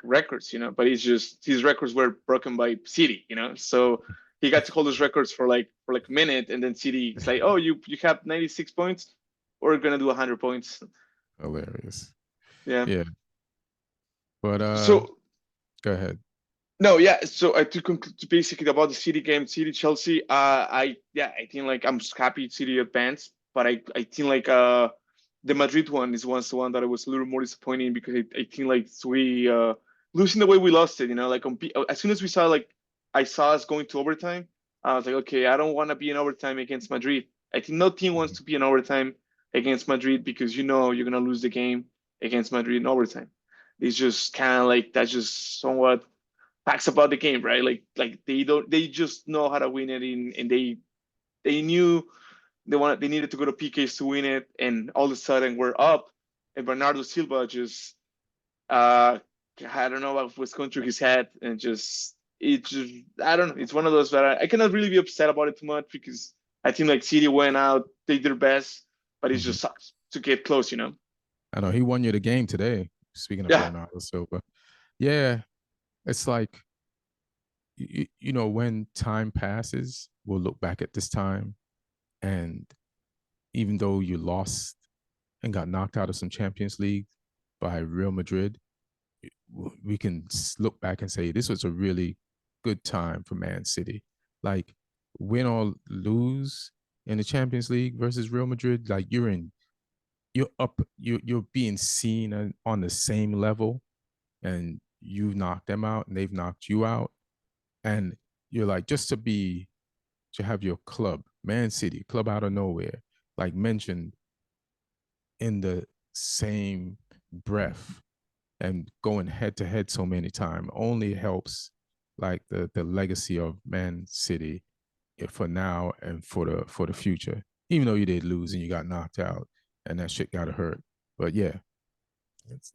[SPEAKER 2] records, but his records were broken by City, so he got to hold those records for a minute, and then City is like, oh, you have 96 points, we're gonna do 100 points.
[SPEAKER 1] Hilarious.
[SPEAKER 2] Yeah.
[SPEAKER 1] Yeah. But
[SPEAKER 2] So
[SPEAKER 1] go ahead.
[SPEAKER 2] no, yeah. So to conclude basically about the City game, City Chelsea. I think like I'm happy City advanced, but I think like the Madrid one is the one that I was a little more disappointing because I think like we losing the way we lost it. Like as soon as we saw I saw us going to overtime, I was like, okay, I don't want to be in overtime against Madrid. I think no team wants to be in overtime against Madrid because you're gonna lose the game against Madrid in overtime. It's just kind of like that's just somewhat facts about the game, right? Like they just know how to win it and they knew they needed to go to PKs to win it, and all of a sudden we're up, and Bernardo Silva just I don't know what was going through his head, and it just I don't know. It's one of those that I cannot really be upset about it too much because I think like City went out, did their best, but it just sucks to get close.
[SPEAKER 1] I know he won you the game today. Speaking of
[SPEAKER 2] Yeah,
[SPEAKER 1] Bernardo Silva, yeah, it's like when time passes, we'll look back at this time, and even though you lost and got knocked out of some Champions League by Real Madrid, we can look back and say this was a really good time for Man City. Like win or lose in the Champions League versus Real Madrid, like you're up, you're being seen on the same level, and you knocked them out, and they've knocked you out, and you're like just to have your club, Man City, club out of nowhere, like mentioned in the same breath and going head to head so many times only helps like the legacy of Man City for now and for the future. Even though you did lose and you got knocked out and that shit got hurt, but yeah, it's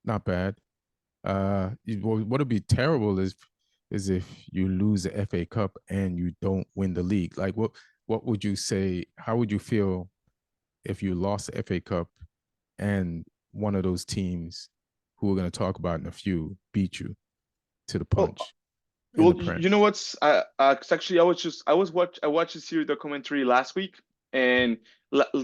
[SPEAKER 1] not bad. What would be terrible is if you lose the FA Cup and you don't win the league. Like what would you say? How would you feel if you lost the FA Cup and one of those teams who we're going to talk about in a few beat you to the
[SPEAKER 2] well,
[SPEAKER 1] punch in the
[SPEAKER 2] Well,
[SPEAKER 1] Prem?
[SPEAKER 2] you know what's 'cause actually I watched a Siri documentary last week, and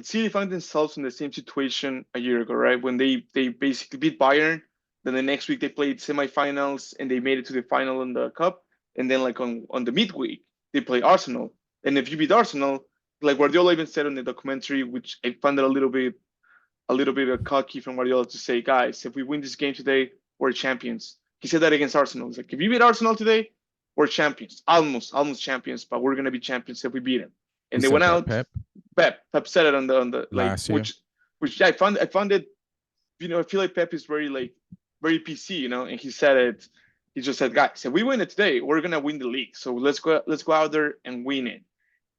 [SPEAKER 2] Siri found themselves in the same situation a year ago, right? When they basically beat Bayern, then the next week they played semifinals and they made it to the final in the cup, and then like on the midweek they play Arsenal, and if you beat Arsenal, like Guardiola even said in the documentary, which I found it a little bit cocky from Guardiola to say, guys, if we win this game today, we're champions. He said that against Arsenal. He's like, if you beat Arsenal today, we're champions, almost champions, but we're gonna be champions if we beat them.
[SPEAKER 1] Who
[SPEAKER 2] And they
[SPEAKER 1] said
[SPEAKER 2] went
[SPEAKER 1] that,
[SPEAKER 2] out.
[SPEAKER 1] Pep?
[SPEAKER 2] Pep said it on the like,
[SPEAKER 1] Last year?
[SPEAKER 2] which yeah, I found it. I feel like Pep is very PC, and he said it. He just said, guys, if we win it today, we're gonna win the league. So let's go out there and win it.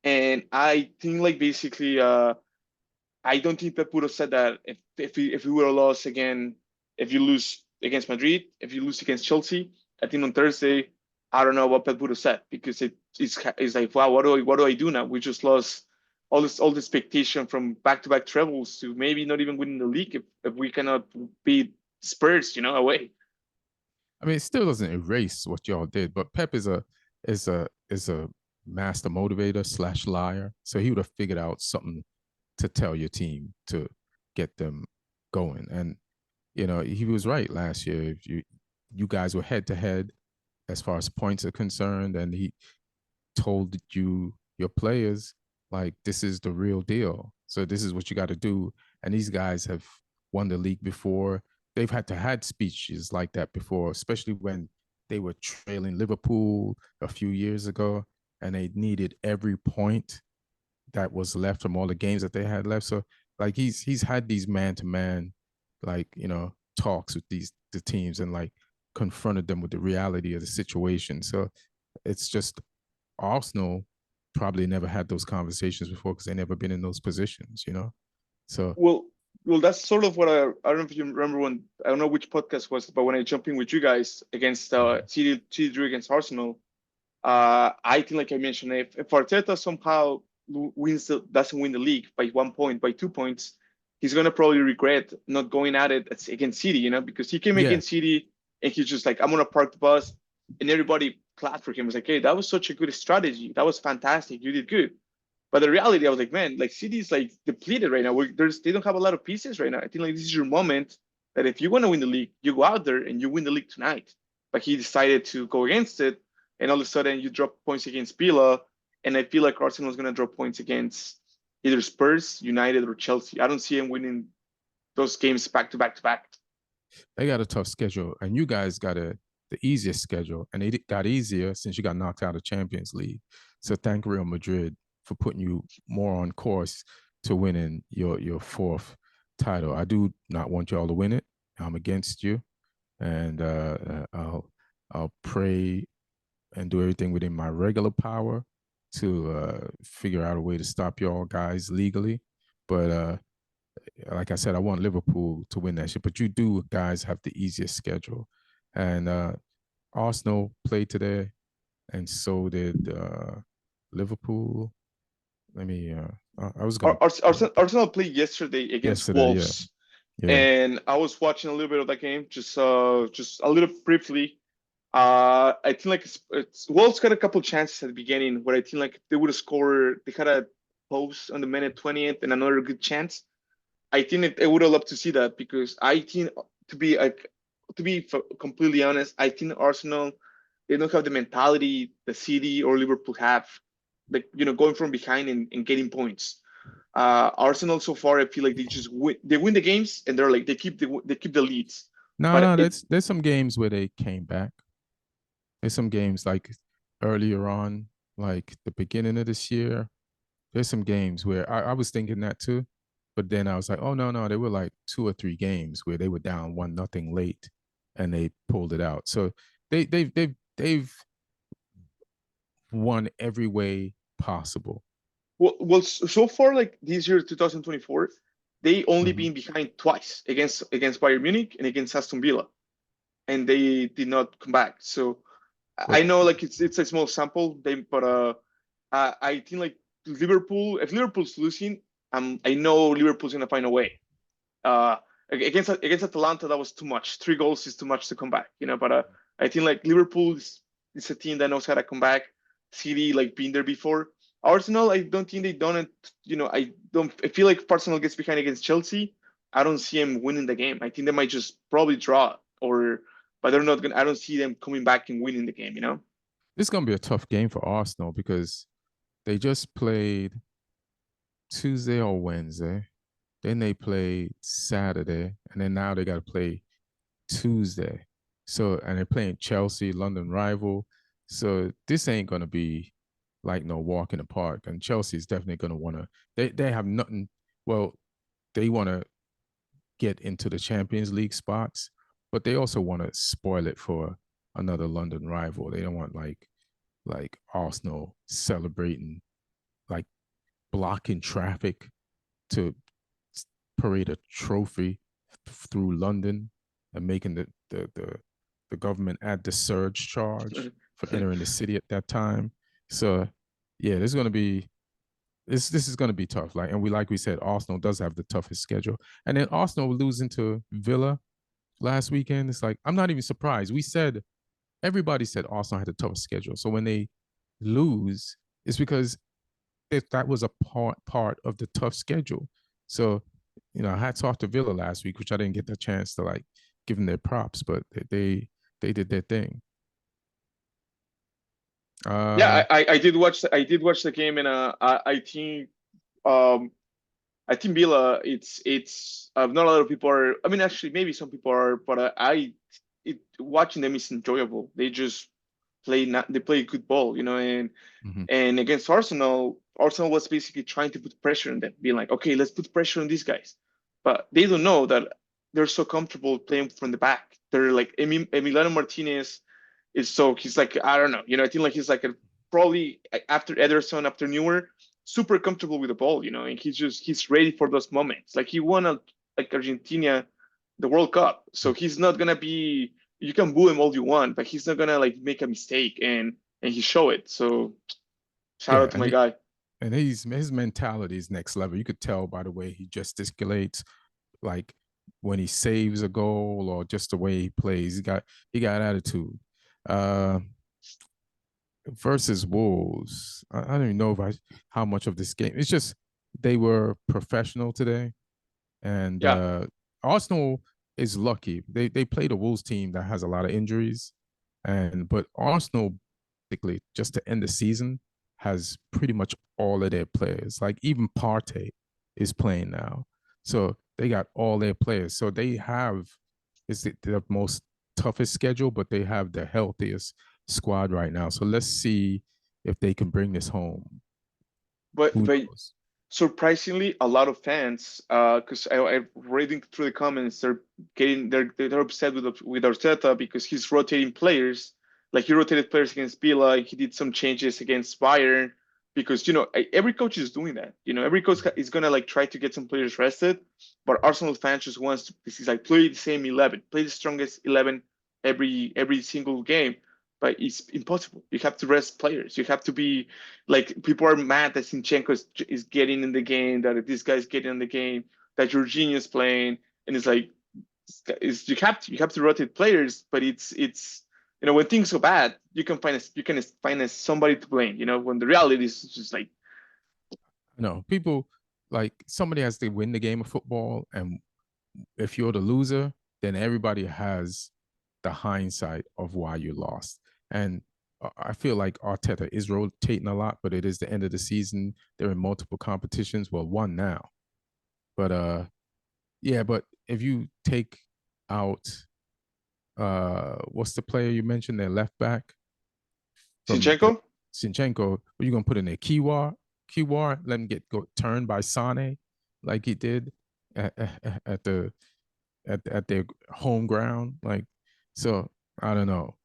[SPEAKER 2] And I think like basically, I don't think Pep would have said that if we would have lost again, if you lose against Madrid, if you lose against Chelsea. I think on Thursday I don't know what Pep would have said, because it's like, wow, what do I do now? We just lost all the expectation from back-to-back trebles to maybe not even winning the league if we cannot beat Spurs, away.
[SPEAKER 1] I mean, it still doesn't erase what y'all did, but Pep is a master motivator slash liar. So he would have figured out something to tell your team to get them going. And he was right last year. If you guys were head to head as far as points are concerned, and he told your players, like, this is the real deal. So this is what you got to do. And these guys have won the league before. They've had to had speeches like that before, especially when they were trailing Liverpool a few years ago, and they needed every point that was left from all the games that they had left. So like he's had these man to man, like talks with the teams, and like confronted them with the reality of the situation. So it's just Arsenal probably never had those conversations before because they never been in those positions. So
[SPEAKER 2] Well, that's sort of what I don't know if you remember when, I don't know which podcast was, but when I jumped in with you guys against City drew against Arsenal, I think, like I mentioned, if Arteta somehow doesn't win the league by 1 point, by 2 points, he's gonna probably regret not going at it against City, because he came
[SPEAKER 1] yeah,
[SPEAKER 2] against City and he's just like, I'm gonna park the bus, and everybody clapped for him. It was like, hey, that was such a good strategy. That was fantastic. You did good. But the reality, I was like, man, like City's like depleted right now. They don't have a lot of pieces right now. I think like this is your moment that if you want to win the league, you go out there and you win the league tonight. But he decided to go against it, and all of a sudden you drop points against Villa, and I feel like Arsenal is going to drop points against either Spurs, United, or Chelsea. I don't see him winning those games back to back to back.
[SPEAKER 1] they got a tough schedule, and you guys got the easiest schedule, and it got easier since you got knocked out of Champions League. So thank Real Madrid for putting you more on course to winning your fourth title. I do not want y'all to win it. I'm against you, and I'll pray and do everything within my regular power to figure out a way to stop y'all guys legally. But like I said, I want Liverpool to win that shit. But you do guys have the easiest schedule, and Arsenal played today, and so did Liverpool. Let me. I was gonna
[SPEAKER 2] Arsenal played yesterday against
[SPEAKER 1] yesterday. Yeah,
[SPEAKER 2] Wolves,
[SPEAKER 1] yeah.
[SPEAKER 2] and I was watching a little bit of that game, just a little briefly. I think like Wolves got a couple chances at the beginning where I think like they would have scored. They had a post on the minute 20th and another good chance. I think I would have loved to see that, because I think, to be like to be completely honest, I think Arsenal, they don't have the mentality the City or Liverpool have, like going from behind and getting points. Arsenal so far, I feel like they win the games, and they're like they keep the leads.
[SPEAKER 1] No,
[SPEAKER 2] But
[SPEAKER 1] no. There's some games where they came back. There's some games like earlier on, like the beginning of this year. There's some games where I was thinking that too, but then I was like, oh no, no, there were like 2 or 3 games where they were down 1-0 late, and they pulled it out. So they've won every way possible.
[SPEAKER 2] so far, like this year, 2024, they only
[SPEAKER 1] Mhm.
[SPEAKER 2] been behind twice against Bayern Munich and against Aston Villa, and they did not come back. So
[SPEAKER 1] But
[SPEAKER 2] I know like it's a small sample, but I think like Liverpool, if Liverpool's losing, I know Liverpool's gonna find a way. Uh, against Atalanta, that was too much. 3 goals is too much to come back, But I think like Liverpool is a team that knows how to come back. City, like, been there before. Arsenal, I don't think they done it. I don't. I feel like if Arsenal gets behind against Chelsea, I don't see them winning the game. I think they might just probably draw, but they're not gonna. I don't see them coming back and winning the game.
[SPEAKER 1] it's gonna be a tough game for Arsenal because they just played Tuesday or Wednesday, then they played Saturday, and then now they got to play Tuesday. So, and they're playing Chelsea, London rival. So this ain't gonna be like no walk in the park. And Chelsea is definitely gonna wanna. They have nothing. Well, they want to get into the Champions League spots, but they also want to spoil it for another London rival. They don't want like Arsenal celebrating, like blocking traffic to parade a trophy through London and making the government add the surge charge for entering the city at that time. So yeah, this is going to be tough. Like, and like we said, Arsenal does have the toughest schedule, and then Arsenal losing to Villa last weekend. It's like I'm not even surprised. Everybody said Arsenal had the toughest schedule. So when they lose, it's because that was a part of the tough schedule. So, hats off to Villa last week, which I didn't get the chance to like give them their props, but they did their thing.
[SPEAKER 2] Yeah, I did watch the game, and um I think Villa, it's not a lot of people are. I mean, actually, maybe some people are, but watching them is enjoyable. They just they play good ball,
[SPEAKER 1] Mhm.
[SPEAKER 2] and against Arsenal was basically trying to put pressure on them, being like, okay, let's put pressure on these guys, but they don't know that they're so comfortable playing from the back. They're like Emiliano Martinez he's like, I don't know, I think like he's like probably after Ederson, after Newer, super comfortable with the ball, and he's ready for those moments. Like he won like Argentina the World Cup, so he's not gonna be. You can boo him all you want, but he's not gonna like make a mistake and he show it. So shout
[SPEAKER 1] Yeah,
[SPEAKER 2] out to my guy.
[SPEAKER 1] and his mentality is next level. You could tell by the way he gesticulates, like when he saves a goal or just the way he plays. He got attitude. Uh, versus Wolves, I don't even know how much of this game. It's just they were professional today, and
[SPEAKER 2] Yeah,
[SPEAKER 1] Arsenal is lucky. They played a Wolves team that has a lot of injuries, but Arsenal, particularly just to end the season, has pretty much all of their players. Like even Partey is playing now, so they got all their players. So they have is the most toughest schedule, but they have the healthiest squad right now. So let's see if they can bring this home.
[SPEAKER 2] but
[SPEAKER 1] Who
[SPEAKER 2] but
[SPEAKER 1] knows?
[SPEAKER 2] surprisingly, a lot of fans, because I'm reading through the comments, they're upset with Arteta because he's rotating players. Like he rotated players against Villa, he did some changes against Bayern because every coach is doing that. Every coach is gonna like try to get some players rested, but Arsenal fans just wants to. This is like play the same 11, play the strongest 11 every single game. But it's impossible. You have to rest players. You have to be like people are mad that Zinchenko is getting in the game, that this guy's getting in the game, that Jorginho is playing, and it's like you have to rotate players, but it's when things go bad, you can find somebody to blame. When the reality is just like
[SPEAKER 1] No, people like somebody has to win the game of football, and if you're the loser, then everybody has the hindsight of why you lost. And I feel like Arteta is rotating a lot, but it is the end of the season. They're in multiple competitions. Well, one now, but yeah. But if you take out what's the player you mentioned, their left back from the
[SPEAKER 2] Zinchenko.
[SPEAKER 1] Sinchenko, what you gonna put in there? Kiwar, let him get turned by Sane, like he did at the at their home ground. Like, so I don't know.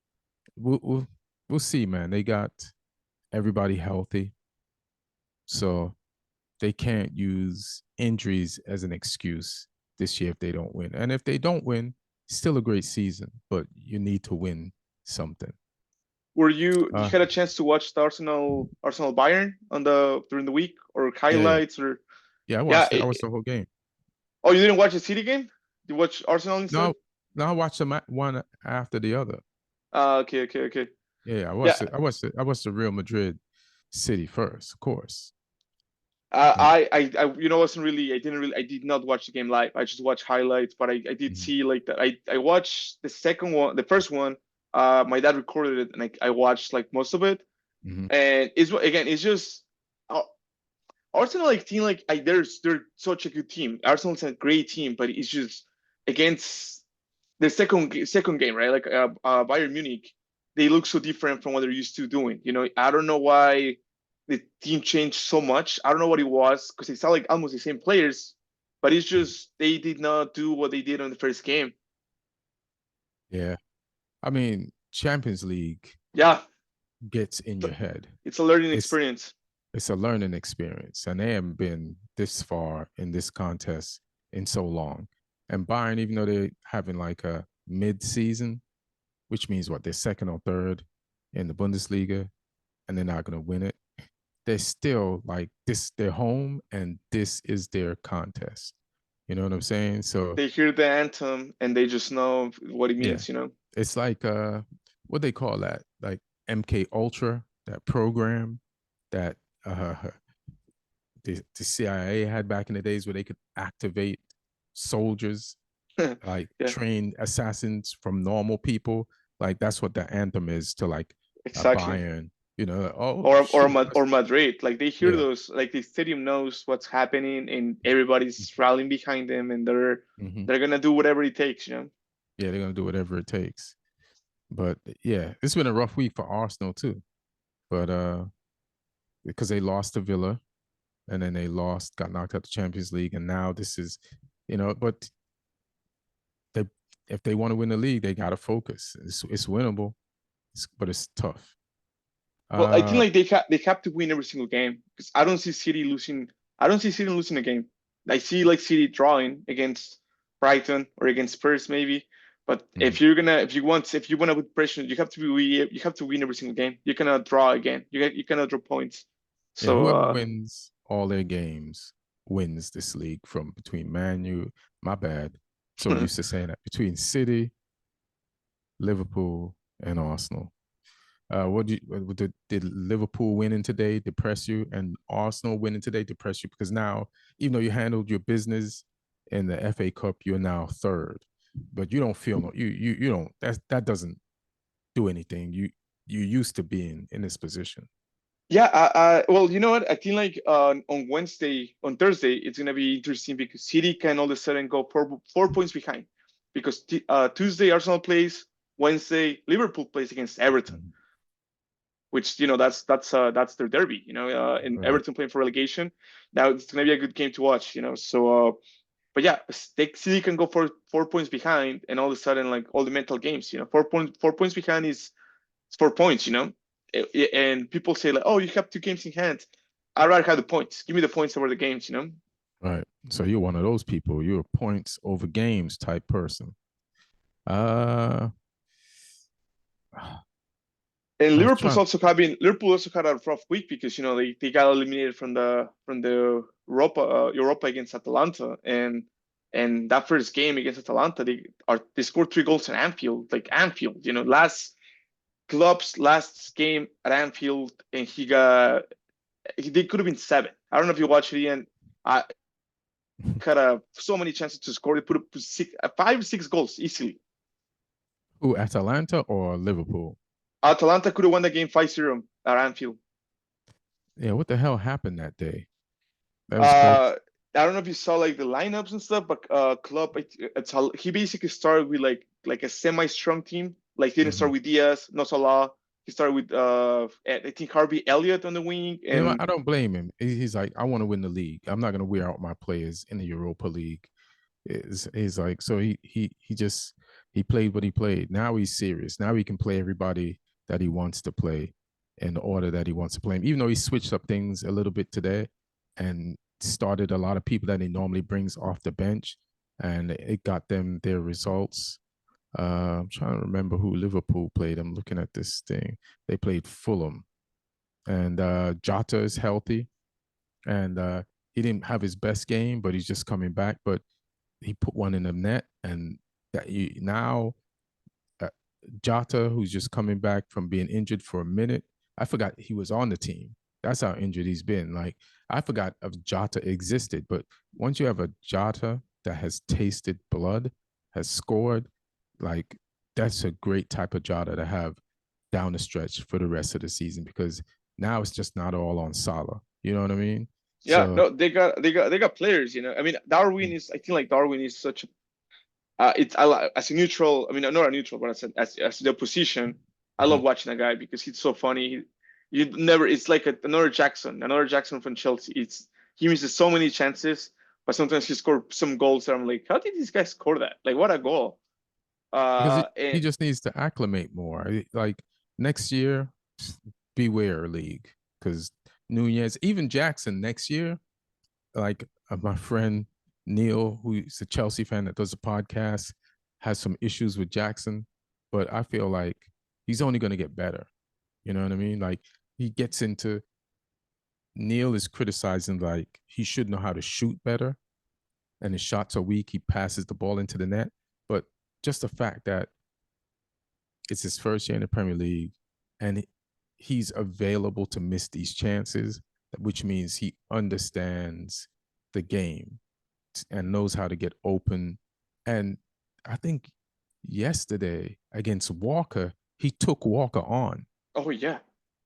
[SPEAKER 1] We'll see, man. They got everybody healthy, so they can't use injuries as an excuse this year if they don't win. And if they don't win, still a great season, but you need to win something.
[SPEAKER 2] Were you
[SPEAKER 1] Uh,
[SPEAKER 2] had a chance to watch the Arsenal Bayern during the week or
[SPEAKER 1] yeah,
[SPEAKER 2] highlights or
[SPEAKER 1] yeah. I
[SPEAKER 2] yeah?
[SPEAKER 1] watched it. I watched the whole game.
[SPEAKER 2] Oh, you didn't watch the City game? You watch Arsenal instead?
[SPEAKER 1] No, no, I watched them one after the other.
[SPEAKER 2] Okay, okay, okay.
[SPEAKER 1] Yeah, I
[SPEAKER 2] Yeah,
[SPEAKER 1] watched it. I watched the Real Madrid City first, of course. And
[SPEAKER 2] I did not watch the game live. I just watched highlights, but I did
[SPEAKER 1] mhm,
[SPEAKER 2] see like that. I watched the second one, the first one. My dad recorded it, and I watched like most of it.
[SPEAKER 1] mhm.
[SPEAKER 2] And it's just uh, Arsenal like team they're such a good team. Arsenal's a great team, but it's just against the second game, right? Like Bayern Munich, they look so different from what they're used to doing. I don't know why the team changed so much. I don't know what it was because they sound like almost the same players, but it's just they did not do what they did on the first game.
[SPEAKER 1] Yeah, I mean, Champions League
[SPEAKER 2] Yeah,
[SPEAKER 1] gets in your head.
[SPEAKER 2] it's a learning
[SPEAKER 1] It's
[SPEAKER 2] experience.
[SPEAKER 1] it's a learning experience, and they haven't been this far in this contest in so long. And Bayern, even though they're having like a mid-season, which means what they're second or third, in the Bundesliga and they're not going to win it. They're still like this, they're home and this is their contest. You know what I'm saying? So
[SPEAKER 2] They hear the anthem and they just know what it
[SPEAKER 1] yeah,
[SPEAKER 2] means, you know.
[SPEAKER 1] it's like what they call that? Like MK Ultra, that program that the CIA had back in the days where they could activate soldiers, like
[SPEAKER 2] Yeah,
[SPEAKER 1] trained assassins from normal people. Like that's what the anthem is to like a
[SPEAKER 2] exactly.
[SPEAKER 1] Bayern. You know, oh
[SPEAKER 2] Or
[SPEAKER 1] shoot,
[SPEAKER 2] Or Madrid, like they hear
[SPEAKER 1] yeah,
[SPEAKER 2] those, like the stadium knows what's happening and everybody's rallying behind them, and
[SPEAKER 1] mm-hmm.
[SPEAKER 2] they're gonna do whatever it takes, you know.
[SPEAKER 1] Yeah, they're gonna do whatever it takes. But yeah, it's been a rough week for Arsenal too. But because they lost to Villa and then they lost, got knocked out the Champions League, and now this is, but they if they want to win the league, they got to focus. It's winnable, but it's tough.
[SPEAKER 2] Well, I think
[SPEAKER 1] Uh,
[SPEAKER 2] like they have to win every single game because I don't see City losing. I don't see City losing a game. I see like City drawing against Brighton or against Spurs maybe. But
[SPEAKER 1] mhm.
[SPEAKER 2] if you want to put pressure, you have to win every single game. You cannot draw again. You cannot draw points.
[SPEAKER 1] Yeah,
[SPEAKER 2] So
[SPEAKER 1] whoever wins all their games wins this league from between Man U, my bad. So used to saying that between City, Liverpool, and Arsenal. Did Liverpool winning today depress you, and Arsenal winning today depress you? Because now, even though you handled your business in the FA Cup, you're now third, but you don't feel no you don't that doesn't do anything. You used to being in this position.
[SPEAKER 2] yeah, well, you know what? I think like on Thursday, it's gonna be interesting because City can all of a sudden go 4 points behind because Tuesday Arsenal plays, Wednesday Liverpool plays against Everton,
[SPEAKER 1] Mhm.
[SPEAKER 2] which that's their derby, you know, and
[SPEAKER 1] Right.
[SPEAKER 2] Everton playing for relegation. Now it's gonna be a good game to watch, you know. So, but yeah, City can go for 4 points behind, and all of a sudden like all the mental games, you know, 4 points behind is 4 points, you know. And people say like, oh, you have 2 games in hand. I'd rather have the points. Give me the points over the games, you know.
[SPEAKER 1] Right. So you're one of those people. You're a points over games type person. Uh,
[SPEAKER 2] And
[SPEAKER 1] I was trying.
[SPEAKER 2] Liverpool also had a rough week because you know they got eliminated from the Europa against Atalanta, and that first game against Atalanta they scored 3 goals in Anfield, like Anfield, you know, Klopp's last game at Anfield, and they could have been 7. I don't know if you watched it, and I had so many chances to score. They put up 5 6 goals easily.
[SPEAKER 1] Who, Atalanta or Liverpool?
[SPEAKER 2] Atalanta could have won the game 5-0 at Anfield.
[SPEAKER 1] Yeah, what the hell happened that day? That was close.
[SPEAKER 2] Uh, I don't know if you saw like the lineups and stuff, but Klopp, he basically started with like a semi-strong team. Like he didn't
[SPEAKER 1] Mm-hmm.
[SPEAKER 2] start with Diaz, no Salah. He started with I think Harvey Elliott on the wing,
[SPEAKER 1] You know,
[SPEAKER 2] and
[SPEAKER 1] I don't blame him. He's like, I want to win the league. I'm not going to wear out my players in the Europa League. He's like, so he just he played what he played. Now he's serious. Now he can play everybody that he wants to play in the order that he wants to play. Even though he switched up things a little bit today and started a lot of people that he normally brings off the bench, and it got them their results. I'm trying to remember who Liverpool played. I'm looking at this thing. They played Fulham, and Jota is healthy, and he didn't have his best game, but he's just coming back. But he put one in the net, and that now uh, Jota, who's just coming back from being injured for a minute, I forgot he was on the team. That's how injured he's been. Like I forgot of Jota existed, but once you have a Jota that has tasted blood, has scored, like that's a great type of Jota to have down the stretch for the rest of the season because now it's just not all on Salah. You know what I mean?
[SPEAKER 2] yeah,
[SPEAKER 1] So
[SPEAKER 2] no, they got players. You know, I mean, I think like Darwin is such a as a neutral. I mean, not a neutral, but as the opposition, I
[SPEAKER 1] mhm.
[SPEAKER 2] love watching that guy because he's so funny. You never. It's like another Jackson from Chelsea. He misses so many chances, but sometimes he scores some goals. And I'm like, how did this guy score that? Like, what a goal!
[SPEAKER 1] Because he
[SPEAKER 2] And
[SPEAKER 1] just needs to acclimate more. Like next year, beware league because Nunez, even Jackson next year, like my friend Neil, who's a Chelsea fan that does a podcast, has some issues with Jackson, but I feel like he's only going to get better. You know what I mean? Like he gets into Neil is criticizing like he should know how to shoot better and his shots are weak. He passes the ball into the net. But just the fact that it's his first year in the Premier League and he's available to miss these chances, which means he understands the game and knows how to get open. And I think yesterday against Walker, he took Walker on.
[SPEAKER 2] Oh yeah,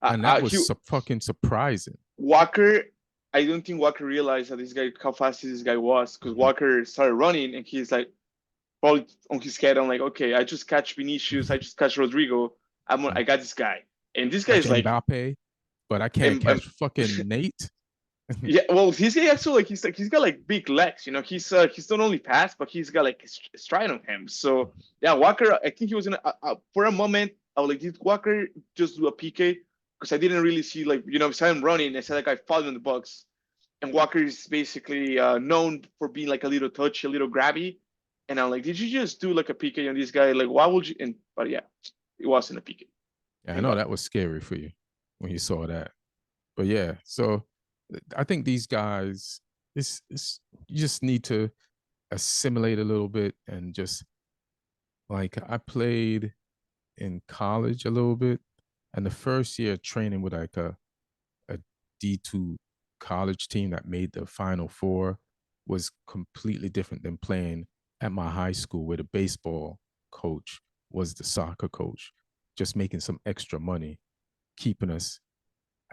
[SPEAKER 1] And that was
[SPEAKER 2] he
[SPEAKER 1] fucking surprising.
[SPEAKER 2] Walker. I don't think Walker realized that this guy how fast this guy was because
[SPEAKER 1] Mm-hmm.
[SPEAKER 2] Walker started running and he's like probably on his head. I'm like, okay, I just catch Vinicius, I just catch Rodrigo. I got this guy, and this guy
[SPEAKER 1] Catch
[SPEAKER 2] is like,
[SPEAKER 1] Mbappe, but I can't catch fucking Nate.
[SPEAKER 2] yeah. Well, this guy actually like he's got like big legs. You know, he's not only fast, but he's got like a stride on him. So yeah, Walker. I think he was in for a moment. I was like, did Walker just do a PK? Because I didn't really see like I saw him running. I saw that guy falling in the box, and Walker is basically known for being like a little touchy, a little grabby. And I'm like, did you just do like a PK on this guy? Like, why would you? But yeah, it wasn't a PK.
[SPEAKER 1] Yeah, I
[SPEAKER 2] Thank
[SPEAKER 1] know
[SPEAKER 2] God.
[SPEAKER 1] that was scary for you when you saw that. But yeah, so I think these guys, it's you just need to assimilate a little bit and just like I played in college a little bit, and the first year training with like a D2 college team that made the Final Four was completely different than playing at my high school where the baseball coach was the soccer coach, just making some extra money, keeping us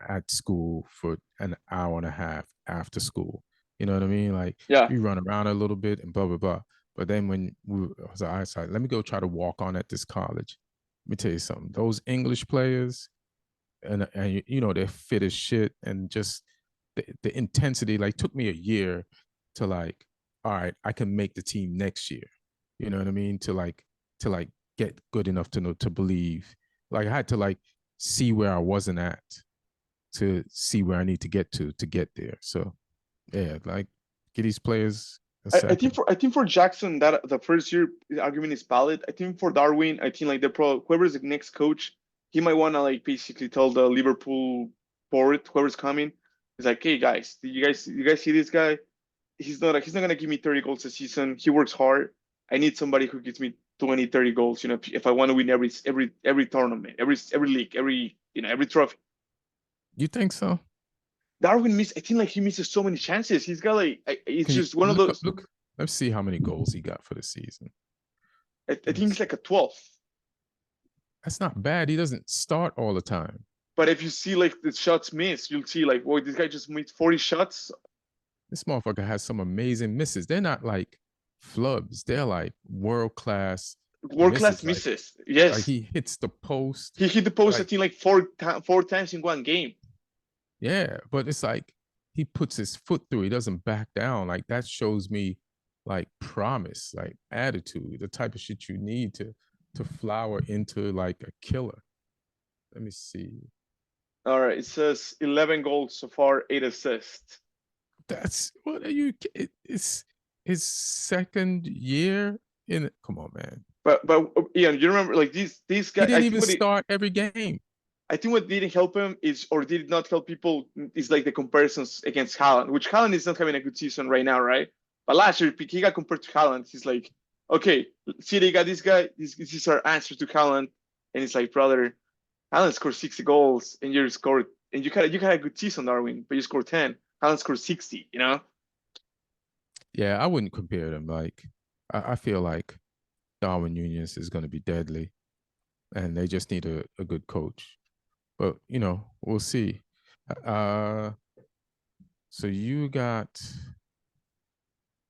[SPEAKER 1] at school for an hour and a half after school. You know what I mean? Like
[SPEAKER 2] Yeah.
[SPEAKER 1] we run around a little bit and blah blah blah. But then when I was like, let me go try to walk on at this college. Let me tell you something. Those English players, and they're fit as shit, and just the intensity. Like took me a year to like, all right, I can make the team next year. You know what I mean? To get good enough to know to believe. Like I had to like see where I wasn't at to see where I need to get there. So yeah, like get these players a second.
[SPEAKER 2] I think for Jackson that the first year argument is valid. I think for Darwin, I think like whoever's the next coach, he might want to like basically tell the Liverpool board whoever's coming, is like, hey guys, you guys see this guy? He's not gonna give me 30 goals a season. He works hard. I need somebody who gives me 20, 30 goals. If I want to win every tournament, every league, every trophy.
[SPEAKER 1] You think so?
[SPEAKER 2] Darwin I think like he misses so many chances. He's got like it's
[SPEAKER 1] Can you
[SPEAKER 2] just one of
[SPEAKER 1] look up
[SPEAKER 2] those.
[SPEAKER 1] look? Let's see how many goals he got for the season.
[SPEAKER 2] I think it's like a 12th.
[SPEAKER 1] That's not bad. He doesn't start all the time.
[SPEAKER 2] But if you see like the shots missed, you'll see like, boy, this guy just made 40 shots.
[SPEAKER 1] This motherfucker has some amazing misses. They're not like flubs. They're like world class
[SPEAKER 2] World class
[SPEAKER 1] misses. Like
[SPEAKER 2] misses.
[SPEAKER 1] like
[SPEAKER 2] Yes.
[SPEAKER 1] he hits the post.
[SPEAKER 2] He hit the post, I
[SPEAKER 1] Like
[SPEAKER 2] think, like four times in one game.
[SPEAKER 1] yeah, but it's like he puts his foot through. He doesn't back down. Like that shows me like promise, like attitude, the type of shit you need to flower into like a killer. Let me see.
[SPEAKER 2] All right. It says 11 goals so far, 8 assists.
[SPEAKER 1] That's what are you? It's his second year in it. Come on, man.
[SPEAKER 2] But Ian, you remember like these
[SPEAKER 1] He
[SPEAKER 2] guys,
[SPEAKER 1] didn't even start every game.
[SPEAKER 2] I think what didn't help him is, or did not help people, is like the comparisons against Haaland, which Haaland is not having a good season right now, right? But last year, he got compared to Haaland. He's like, okay, see, they got this guy. This is our answer to Haaland. And it's like, brother, Haaland scored 60 goals, and you had a good season, Darwin, but you scored 10. Haaland scored 60.
[SPEAKER 1] Yeah, I wouldn't compare them. Like, I feel like Darwin Nunez is going to be deadly, and they just need a good coach. But we'll see. Uh, so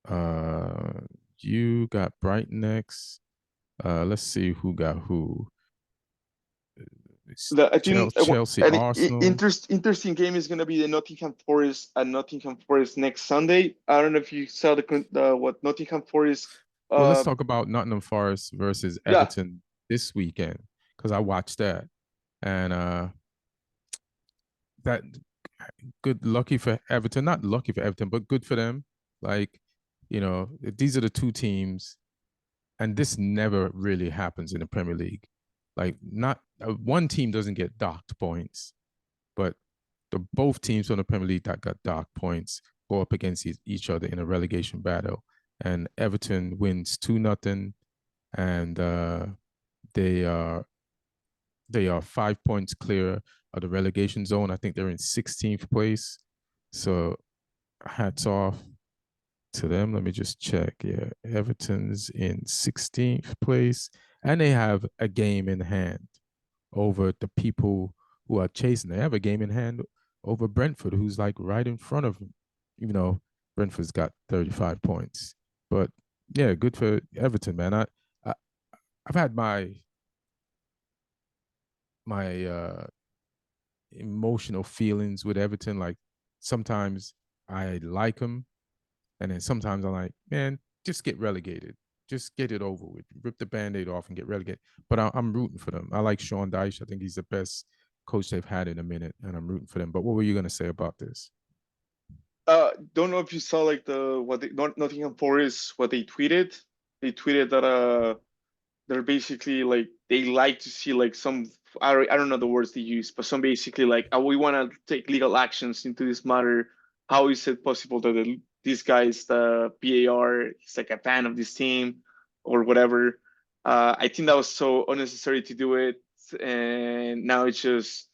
[SPEAKER 1] uh you got Brighton next. Let's see who got who.
[SPEAKER 2] I think
[SPEAKER 1] Chelsea,
[SPEAKER 2] an
[SPEAKER 1] Arsenal.
[SPEAKER 2] interesting game is going to be the Nottingham Forest and Nottingham Forest next Sunday. I don't know if you saw what Nottingham Forest.
[SPEAKER 1] Well, let's
[SPEAKER 2] Uh,
[SPEAKER 1] talk about Nottingham Forest versus
[SPEAKER 2] yeah,
[SPEAKER 1] Everton this weekend because I watched that, and that good lucky for Everton, not lucky for Everton, but good for them. Like, these are the two teams, and this never really happens in the Premier League. Like, not one team doesn't get docked points, but the both teams from the Premier League that got docked points go up against each other in a relegation battle. And Everton wins 2-0, and they are they are 5 points clear of the relegation zone. I think they're in 16th place. So hats off to them. Let me just check. Yeah, Everton's in 16th place, and they have a game in hand over the people who are chasing. They have a game in hand over Brentford, who's like right in front of them. Even though Brentford's got 35 points, but yeah, good for Everton, man. I I've had my emotional feelings with Everton. Like sometimes I like them, and then sometimes I'm like, man, just get relegated. Just get it over with. Rip the band-aid off and get relegated. But I'm rooting for them. I like Sean Dyche. I think he's the best coach they've had in a minute, and I'm rooting for them. But what were you going to say about this?
[SPEAKER 2] Don't know if you saw like Nottingham Forest what they tweeted. They tweeted that they're basically like they like to see like some I don't know the words they use, but some basically like we want to take legal actions into this matter. How is it possible that this guy is the PAR? He's like a fan of this team or whatever. I think that was so unnecessary to do it, and now it's just.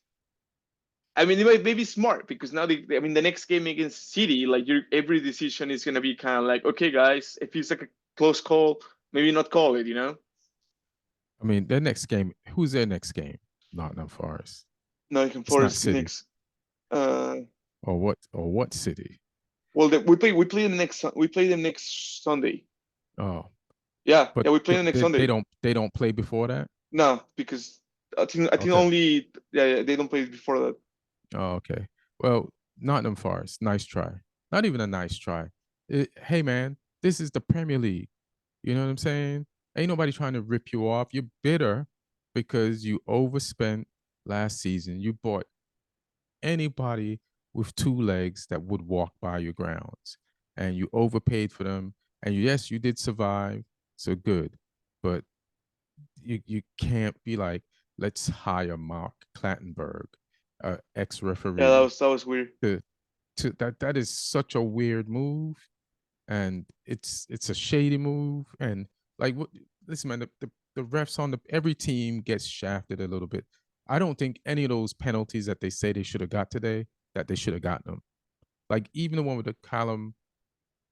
[SPEAKER 2] I mean, it may be smart because now I mean, the next game against City, like every decision is gonna be kind of like, okay, guys, if it's like a close call, maybe not call it, you know?
[SPEAKER 1] I mean, their next game. Who's their next game? Nottingham Forest.
[SPEAKER 2] Nottingham
[SPEAKER 1] It's not
[SPEAKER 2] Forest
[SPEAKER 1] City,
[SPEAKER 2] next. Uh,
[SPEAKER 1] or what? Or what city?
[SPEAKER 2] well, we play them next Sunday.
[SPEAKER 1] Oh,
[SPEAKER 2] Yeah,
[SPEAKER 1] but
[SPEAKER 2] yeah, we play them next
[SPEAKER 1] they
[SPEAKER 2] Sunday.
[SPEAKER 1] don't play before that.
[SPEAKER 2] No, because I think
[SPEAKER 1] Okay.
[SPEAKER 2] only yeah, they don't play before that.
[SPEAKER 1] Oh, okay. Well, Nottingham Forest, nice try. Not even a nice try. Hey, man, this is the Premier League. You know what I'm saying? Ain't nobody trying to rip you off. You're bitter because you overspent last season. You bought anybody with two legs that would walk by your grounds, and you overpaid for them. And yes, you did survive, so good. But you can't be like, let's hire Mark Clattenburg, ex
[SPEAKER 2] Yeah,
[SPEAKER 1] referee,
[SPEAKER 2] that was weird.
[SPEAKER 1] to that is such a weird move, and it's a shady move. And like, what, listen, man, the refs on every team gets shafted a little bit. I don't think any of those penalties that they say they should have got today, that they should have gotten them. Like even the one with the Callum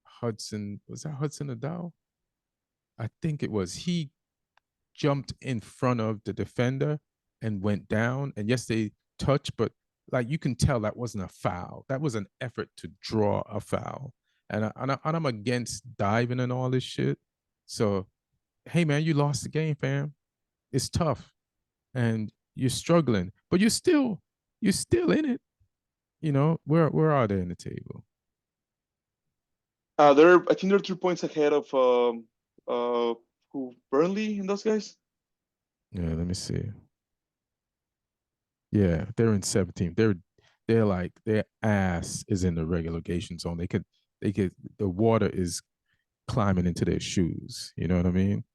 [SPEAKER 1] Hudson, was that Hudson Adao? I think it was. He jumped in front of the defender and went down. And yes, they touched, but like you can tell that wasn't a foul. That was an effort to draw a foul. And I'm against diving and all this shit. So, hey man, you lost the game, fam. It's tough, and you're struggling, but you're still in it. You know where are they in the table?
[SPEAKER 2] I think they're 3 points ahead of who Burnley and those guys.
[SPEAKER 1] Yeah, let me see. Yeah, they're in 17th. They're like their ass is in the relegation zone. They could the water is climbing into their shoes. You know what I mean?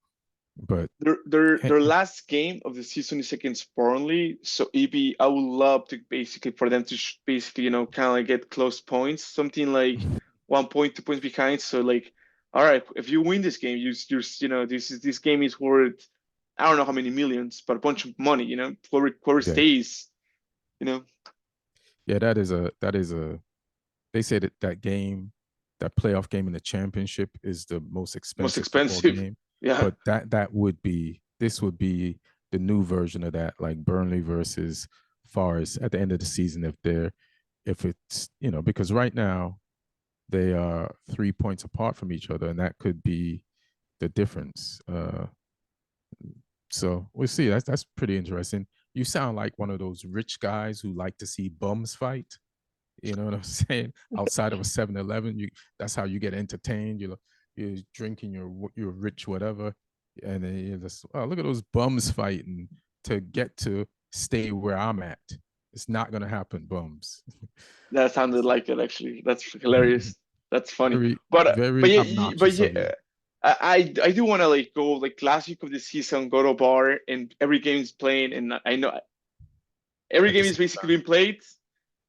[SPEAKER 1] But
[SPEAKER 2] Their last game of the season is against Burnley, so EB, I would love to basically for them to basically kind of like get close points, something like 1 point, 2 points behind. So like, all right, if you win this game, this game is worth I don't know how many millions, but a bunch of money. Whoever
[SPEAKER 1] yeah,
[SPEAKER 2] stays, you know,
[SPEAKER 1] yeah, that is a. They say that game, that playoff game in the championship is the most
[SPEAKER 2] most
[SPEAKER 1] expensive football
[SPEAKER 2] expensive.
[SPEAKER 1] game.
[SPEAKER 2] Yeah,
[SPEAKER 1] But that would be this would be the new version of that, like Burnley versus Forest at the end of the season if it's because right now they are 3 points apart from each other, and that could be the difference. So we'll see. That's pretty interesting. You sound like one of those rich guys who like to see bums fight. You know what I'm saying? Outside of a 7-Eleven, that's how you get entertained. You're drinking your rich whatever, and then you just look at those bums fighting to get to stay where I'm at. It's not gonna happen, bums.
[SPEAKER 2] that sounded like it actually. That's hilarious. That's funny.
[SPEAKER 1] Very
[SPEAKER 2] But
[SPEAKER 1] very
[SPEAKER 2] yeah, but
[SPEAKER 1] obnoxious of
[SPEAKER 2] yeah,
[SPEAKER 1] you.
[SPEAKER 2] I do want to like go like last week of the season, go to a bar and every game is playing, and I know every
[SPEAKER 1] At the
[SPEAKER 2] game is
[SPEAKER 1] same
[SPEAKER 2] basically being played.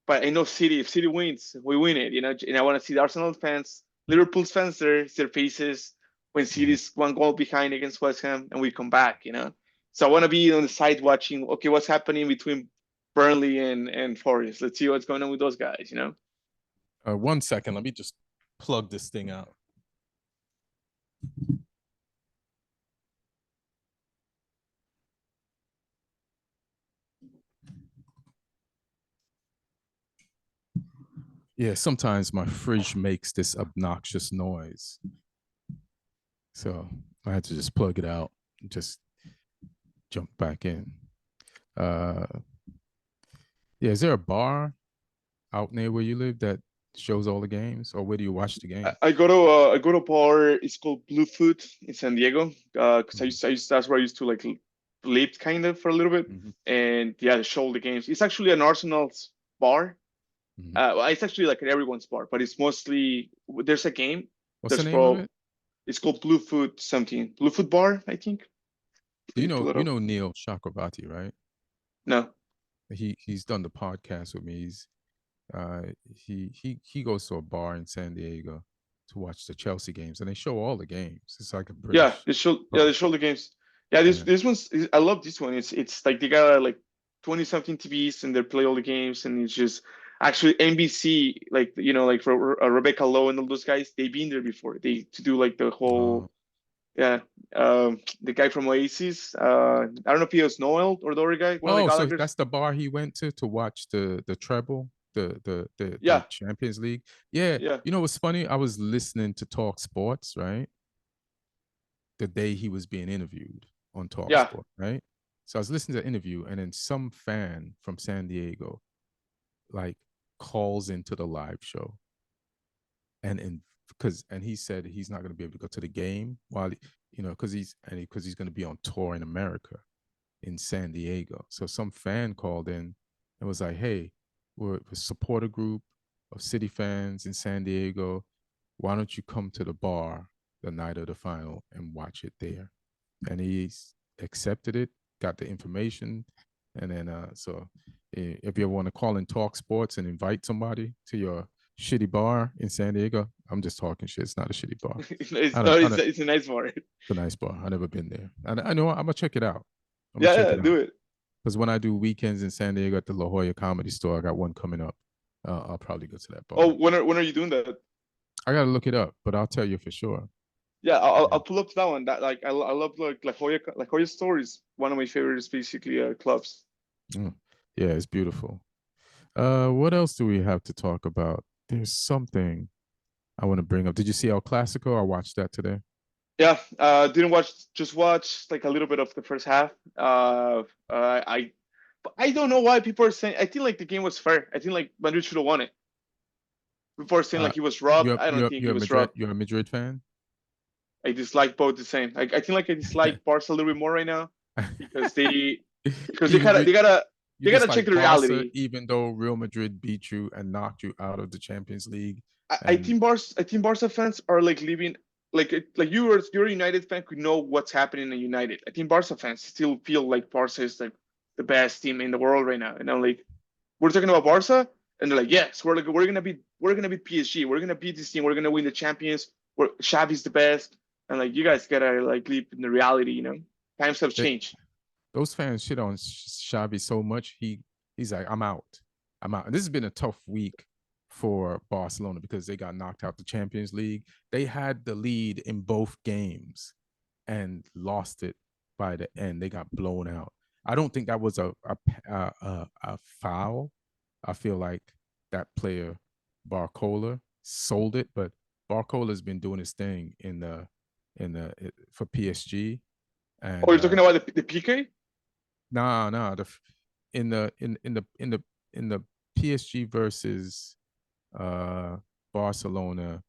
[SPEAKER 2] But I know City, if City wins, we win it, you know. And I want to see the Arsenal fans, Liverpool's fans, their faces when
[SPEAKER 1] time.
[SPEAKER 2] City's 1 goal behind against West Ham and we come back, you know. So I want to be on the side watching. Okay, what's happening between Burnley and Forest? Let's see what's going on with those guys, you know.
[SPEAKER 1] 1 second, let me just plug this thing out. Yeah, sometimes my fridge makes this obnoxious noise. So I had to just plug it out and just jump back in. Uh yeah, is there a bar out near where you live that shows all the games, or where do you watch the game?
[SPEAKER 2] I go to a bar. It's called Bluefoot in San Diego. Because that's where I used to like live kind of for a little bit.
[SPEAKER 1] Mm-hmm.
[SPEAKER 2] And yeah, they show the games. It's actually an Arsenal's bar.
[SPEAKER 1] Mm-hmm.
[SPEAKER 2] Well, it's actually like an everyone's bar, but it's mostly there's a game.
[SPEAKER 1] What's the
[SPEAKER 2] There's
[SPEAKER 1] name of
[SPEAKER 2] pro.
[SPEAKER 1] it?
[SPEAKER 2] It's called Bluefoot something. Bluefoot Bar, I think.
[SPEAKER 1] Do
[SPEAKER 2] Let me pull it
[SPEAKER 1] you
[SPEAKER 2] up.
[SPEAKER 1] know Neil Chakravarty, right?
[SPEAKER 2] No.
[SPEAKER 1] He's done the podcast with me. Uh he goes to a bar in San Diego to watch the Chelsea games, and they show all the games. It's like a
[SPEAKER 2] Yeah,
[SPEAKER 1] British
[SPEAKER 2] they
[SPEAKER 1] pub.
[SPEAKER 2] show the games. Yeah,
[SPEAKER 1] Yeah.
[SPEAKER 2] this one's I love this one. It's like they got like 20 something TVs and they play all the games, and it's just actually NBC, like you know, like for Rebecca Lowe and all those guys, they've been there before. They to do like the whole yeah. The guy from Oasis. I don't know if he was Noel or the other guy, one of the
[SPEAKER 1] Oh, so
[SPEAKER 2] Gallagher's.
[SPEAKER 1] that's the bar he went to watch the treble, the
[SPEAKER 2] Yeah,
[SPEAKER 1] Champions League. Yeah,
[SPEAKER 2] yeah,
[SPEAKER 1] you know what's funny? I was listening to Talk Sports, right? The day he was being interviewed on Talk
[SPEAKER 2] yeah.
[SPEAKER 1] Sport, right? So I was listening to the interview, and then some fan from San Diego like calls into the live show, and because he said he's not going to be able to go to the game while because he's going to be on tour in America, in San Diego. So some fan called in and was like, "Hey, we're a supporter group of City fans in San Diego. Why don't you come to the bar the night of the final and watch it there?" And he accepted it, got the information, and then so if you ever want to call in Talk Sports and invite somebody to your shitty bar in San Diego, I'm just talking shit. It's not a shitty bar.
[SPEAKER 2] It's
[SPEAKER 1] I
[SPEAKER 2] no,
[SPEAKER 1] don't. I don't.
[SPEAKER 2] it's a nice bar.
[SPEAKER 1] It's a nice bar. I never been there. I know. I'm gonna check it out. I'm gonna
[SPEAKER 2] Yeah,
[SPEAKER 1] check
[SPEAKER 2] yeah,
[SPEAKER 1] it out
[SPEAKER 2] do it.
[SPEAKER 1] because when I do weekends in San Diego at the La Jolla Comedy Store, I got one coming up. I'll probably go to that
[SPEAKER 2] Oh,
[SPEAKER 1] bar.
[SPEAKER 2] when are you doing that?
[SPEAKER 1] I gotta look it up, but I'll tell you for sure.
[SPEAKER 2] Yeah,
[SPEAKER 1] Yeah.
[SPEAKER 2] I'll pull up that one. That like I love like La Jolla Store is one of my favorites, basically clubs.
[SPEAKER 1] Mm. Yeah, it's beautiful. What else do we have to talk about? There's something I want to bring up. Did you see El Classico? I watched that today.
[SPEAKER 2] Yeah, didn't watch, just watch like a little bit of the first half. I but I don't know why people are saying. I think like the game was fair. I think like Madrid should have won it. People are saying
[SPEAKER 1] Uh,
[SPEAKER 2] like he was robbed. I don't think he was robbed.
[SPEAKER 1] You're a Madrid fan.
[SPEAKER 2] I dislike both the same. I think like I dislike Barca a little bit more right now because
[SPEAKER 1] even you
[SPEAKER 2] they gotta check
[SPEAKER 1] dislike
[SPEAKER 2] the
[SPEAKER 1] Barca,
[SPEAKER 2] reality.
[SPEAKER 1] even though Real Madrid beat you and knocked you out of the Champions League. And
[SPEAKER 2] I think Barca fans are like living like you're a United fan could know what's happening in United. I think Barca fans still feel like Barca is like the best team in the world right now. And I'm like, we're talking about Barca, and they're like, yes, we're gonna beat PSG, we're gonna beat this team, we're gonna win the champions. Xavi's the best, and like you guys gotta like live in the reality, you know. Times have
[SPEAKER 1] they,
[SPEAKER 2] changed.
[SPEAKER 1] those fans shit on Xavi so much. He's like, I'm out. I'm out. And this has been a tough week for Barcelona because they got knocked out the Champions League. They had the lead in both games and lost it by the end. They got blown out. I don't think that was a foul. I feel like that player Barcola sold it, but Barcola's been doing his thing in the for PSG,
[SPEAKER 2] Oh,
[SPEAKER 1] and
[SPEAKER 2] you're talking about the PK?
[SPEAKER 1] nah, the in the in the PSG versus uh Barcelona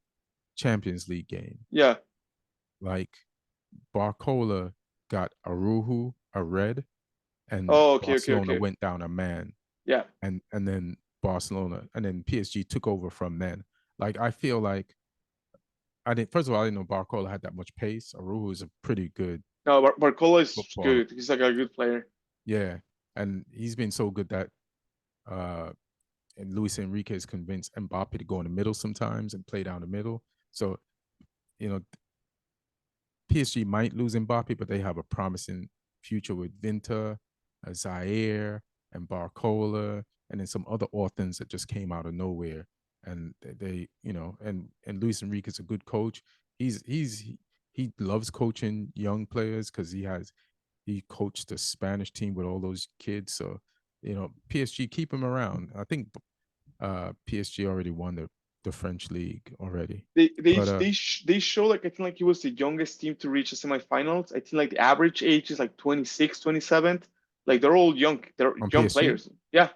[SPEAKER 1] Champions League game.
[SPEAKER 2] Yeah.
[SPEAKER 1] Like Barcola got Aruhu a red, and
[SPEAKER 2] Oh, okay, okay,
[SPEAKER 1] Barcelona
[SPEAKER 2] okay.
[SPEAKER 1] went down a man,
[SPEAKER 2] Yeah.
[SPEAKER 1] and then PSG took over from then. Like I feel like I didn't. First of all, I didn't know Barcola had that much pace. Arujo is a pretty good
[SPEAKER 2] No, Barcola is
[SPEAKER 1] footballer.
[SPEAKER 2] good. He's like a good player.
[SPEAKER 1] Yeah, and he's been so good that uh, and Luis Enrique is convinced Mbappe to go in the middle sometimes and play down the middle. So you know, PSG might lose Mbappe, but they have a promising future with Vinta, Zaire, and Barcola, and then some other orphans that just came out of nowhere. And they, and Luis Enrique is a good coach. He loves coaching young players because he coached the Spanish team with all those kids. So, PSG keep him around. I think PSG already won the French league already.
[SPEAKER 2] They
[SPEAKER 1] But
[SPEAKER 2] they show like I think like he was the youngest team to reach the semifinals. I think like the average age is like 26, 27. Like they're all young. They're
[SPEAKER 1] on
[SPEAKER 2] young
[SPEAKER 1] PSG,
[SPEAKER 2] players. Yeah.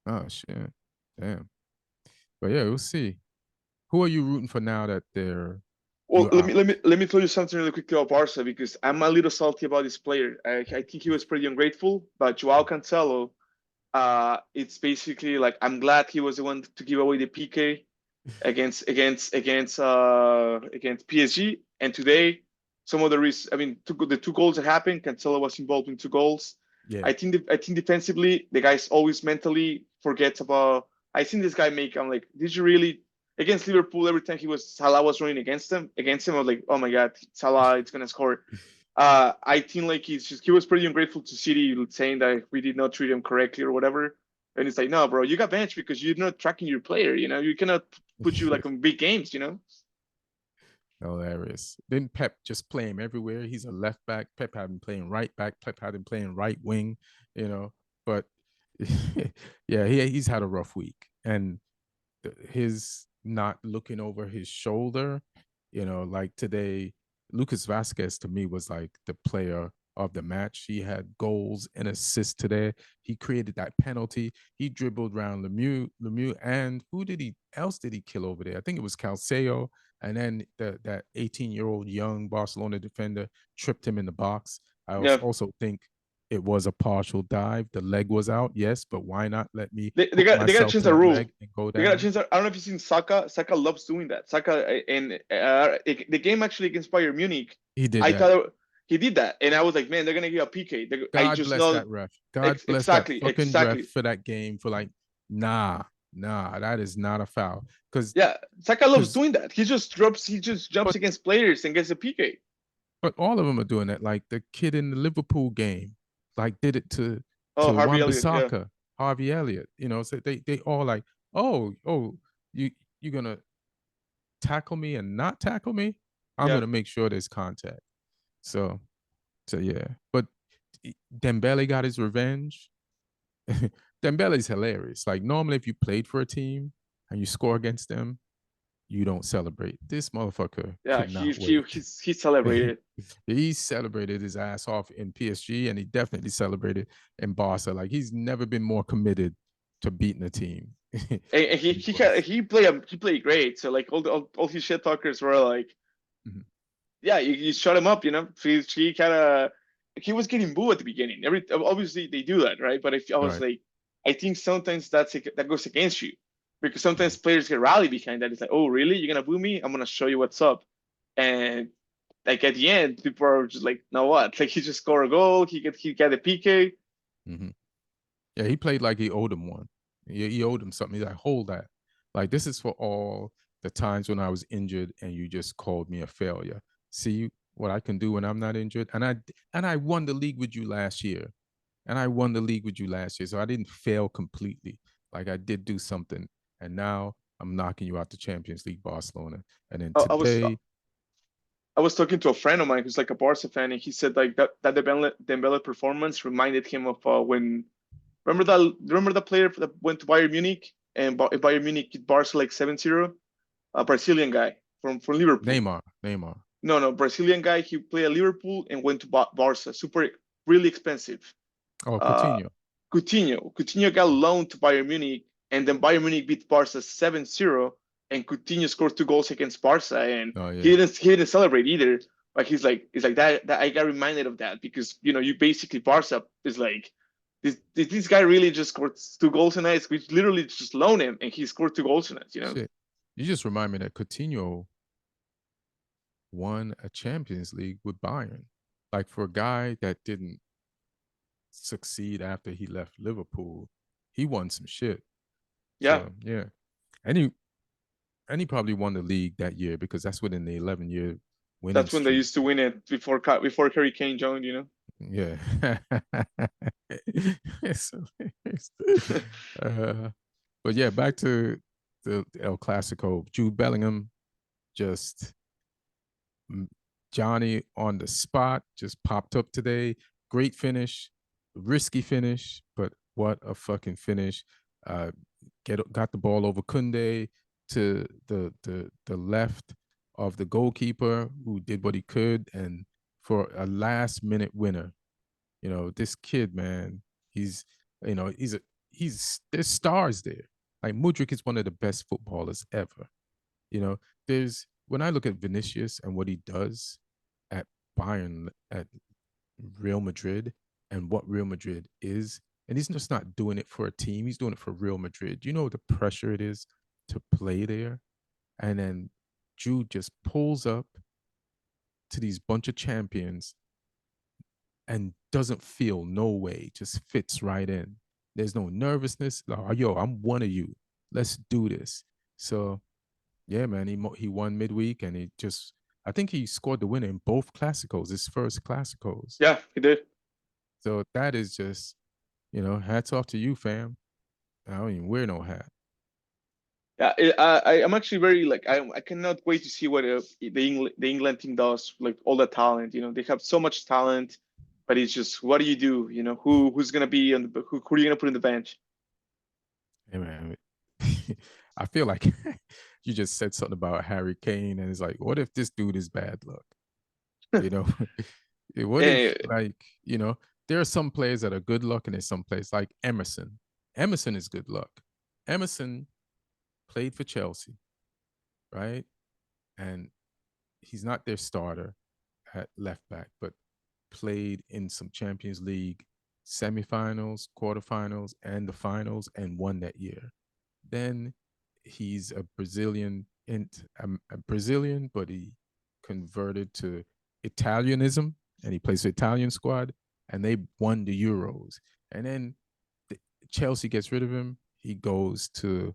[SPEAKER 1] oh shit, damn. But yeah, we'll see. Who are you rooting for now that
[SPEAKER 2] Well,
[SPEAKER 1] you're out?
[SPEAKER 2] let me tell you something really quickly about Barca because I'm a little salty about this player. I think he was pretty ungrateful, but Joao Cancelo, it's basically like I'm glad he was the one to give away the PK against PSG. And today, some of the reasons, I mean, the two goals that happened, Cancelo was involved in two goals.
[SPEAKER 1] Yeah,
[SPEAKER 2] I think defensively, the guy's always mentally forgets about. I think this guy make. I'm like, did you really against Liverpool? Every time Salah was running against him, I was like, oh my god, Salah, it's gonna score. I think like he was pretty ungrateful to City, saying that we did not treat him correctly or whatever. And it's like, no, bro, you got benched because you're not tracking your player. You cannot put you like in big games.
[SPEAKER 1] hilarious. Didn't Pep just play him everywhere? He's a left back. Pep had him playing right back. Pep had him playing right wing. But yeah, he's had a rough week, and his not looking over his shoulder, like today, Lucas Vasquez to me was like the player of the match. He had goals and assists today. He created that penalty. He dribbled around Lemieux, and else did he kill over there? I think it was Calceo, and then that 18-year-old young Barcelona defender tripped him in the box. I
[SPEAKER 2] Yeah,
[SPEAKER 1] also think it was a partial dive. The leg was out, yes, but why not let me hook
[SPEAKER 2] they got to
[SPEAKER 1] myself
[SPEAKER 2] change
[SPEAKER 1] to
[SPEAKER 2] the
[SPEAKER 1] that
[SPEAKER 2] rule.
[SPEAKER 1] leg and go
[SPEAKER 2] They got to
[SPEAKER 1] down?
[SPEAKER 2] change. I don't know if you've seen Saka. Saka loves doing that. Saka and the game actually against Bayern Munich.
[SPEAKER 1] He did
[SPEAKER 2] I
[SPEAKER 1] that.
[SPEAKER 2] thought he did that, and I was like, man, they're gonna give a PK. I
[SPEAKER 1] God
[SPEAKER 2] just
[SPEAKER 1] bless
[SPEAKER 2] know
[SPEAKER 1] that ref. God bless that
[SPEAKER 2] exactly,
[SPEAKER 1] fucking ref
[SPEAKER 2] exactly.
[SPEAKER 1] for that game for like, nah, that is not a foul. Cause
[SPEAKER 2] Yeah, Saka loves
[SPEAKER 1] cause
[SPEAKER 2] doing that. He just jumps
[SPEAKER 1] but
[SPEAKER 2] against players and gets a PK.
[SPEAKER 1] but all of them are doing that. Like the kid in the Liverpool game, like did it
[SPEAKER 2] Oh,
[SPEAKER 1] to
[SPEAKER 2] Harvey Elliott. Yeah,
[SPEAKER 1] Wan-Bissaka, Harvey Elliott. So they all like, oh, you gonna tackle me and not tackle me? I'm
[SPEAKER 2] yeah.
[SPEAKER 1] gonna make sure there's contact. So yeah. But Dembele got his revenge. Dembele's hilarious. Like normally, if you played for a team and you score against them, you don't celebrate. This motherfucker
[SPEAKER 2] Yeah,
[SPEAKER 1] could not wait.
[SPEAKER 2] he celebrated.
[SPEAKER 1] He celebrated his ass off in PSG, and he definitely celebrated in Barca. Like he's never been more committed to beating a team
[SPEAKER 2] And
[SPEAKER 1] than he was.
[SPEAKER 2] he played great. So like all his shit talkers were like,
[SPEAKER 1] Mhm.
[SPEAKER 2] yeah, you shut him up. He kind of he was getting booed at the beginning. Obviously they do that, right? But if I was
[SPEAKER 1] Right.
[SPEAKER 2] like, I think sometimes that goes against you because sometimes players get rally behind that. It's like, oh really? You're gonna boo me? I'm gonna show you what's up. And like at the end, people are just like, no what? Like he just scored a goal. He got a PK.
[SPEAKER 1] Mm-hmm. Yeah, he played like he owed him one. He owed him something. He's like, hold that. Like, this is for all the times when I was injured and you just called me a failure. See what I can do when I'm not injured. And I won the league with you last year. And I won the league with you last year. So I didn't fail completely. Like I did do something. And now I'm knocking you out the Champions League, Barcelona. And then
[SPEAKER 2] I was
[SPEAKER 1] today,
[SPEAKER 2] I was talking to a friend of mine who's like a Barca fan, and he said like that Dembele performance reminded him of when remember that player that went to Bayern Munich and Bayern Munich beat Barca like 7-0, a Brazilian guy from Liverpool.
[SPEAKER 1] Neymar.
[SPEAKER 2] No, Brazilian guy. He played at Liverpool and went to Barca. Really expensive.
[SPEAKER 1] Oh,
[SPEAKER 2] Uh,
[SPEAKER 1] Coutinho.
[SPEAKER 2] Coutinho got loaned to Bayern Munich, and then Bayern Munich beat Barca 7-0, and Coutinho scored two goals against Barca, and
[SPEAKER 1] Oh, yeah.
[SPEAKER 2] he didn't celebrate either. But he's like that I got reminded of that because you basically Barca is like this guy really just scored two goals tonight. We literally just loan him, and he scored two goals tonight.
[SPEAKER 1] Shit. You just remind me that Coutinho won a Champions League with Bayern. Like for a guy that didn't succeed after he left Liverpool, he won some shit.
[SPEAKER 2] Yeah,
[SPEAKER 1] So yeah, and he probably won the league that year because that's within the 11-year winning
[SPEAKER 2] that's when they
[SPEAKER 1] streak.
[SPEAKER 2] used to win it before Harry Kane joined.
[SPEAKER 1] Yeah. So, uh, but yeah, back to the El Clasico. Jude Bellingham just Johnny on the spot just popped up today. Great finish, risky finish, but what a fucking finish. Uh, got the ball over Kunde to the left of the goalkeeper who did what he could, and for a last minute winner. This kid, man, he's he's there's stars there. Like Mudrik is one of the best footballers ever. You know, there's when I look at Vinicius and what he does at Bayern, at Real Madrid, and what Real Madrid is, and he's just not doing it for a team. He's doing it for Real Madrid. You know the pressure it is to play there, and then Jude just pulls up to these bunch of champions and doesn't feel no way, just fits right in. There's no nervousness. Oh, yo, I'm one of you. Let's do this. So yeah, man, he won midweek, and I think he scored the winner in both Classicos, his first Classicos.
[SPEAKER 2] Yeah, he did.
[SPEAKER 1] So that is just, hats off to you, fam. I don't even wear no hat.
[SPEAKER 2] Yeah, I'm actually very like I cannot wait to see what the England team does. Like all the talent, they have so much talent, but it's just what do you do? Who's gonna be on who are you gonna put in the bench?
[SPEAKER 1] Hey, man, I feel like you just said something about Harry Kane, and it's like, what if this dude is bad luck? You know, what if
[SPEAKER 2] Eh,
[SPEAKER 1] there are some players that are good luck, and there's some players like Emerson. Emerson is good luck. Emerson played for Chelsea, right? And he's not their starter at left back, but played in some Champions League semifinals, quarterfinals, and the finals, and won that year. Then he's a Brazilian, but he converted to Italianism, and he plays for Italian squad, and they won the Euros. And then Chelsea gets rid of him. He goes to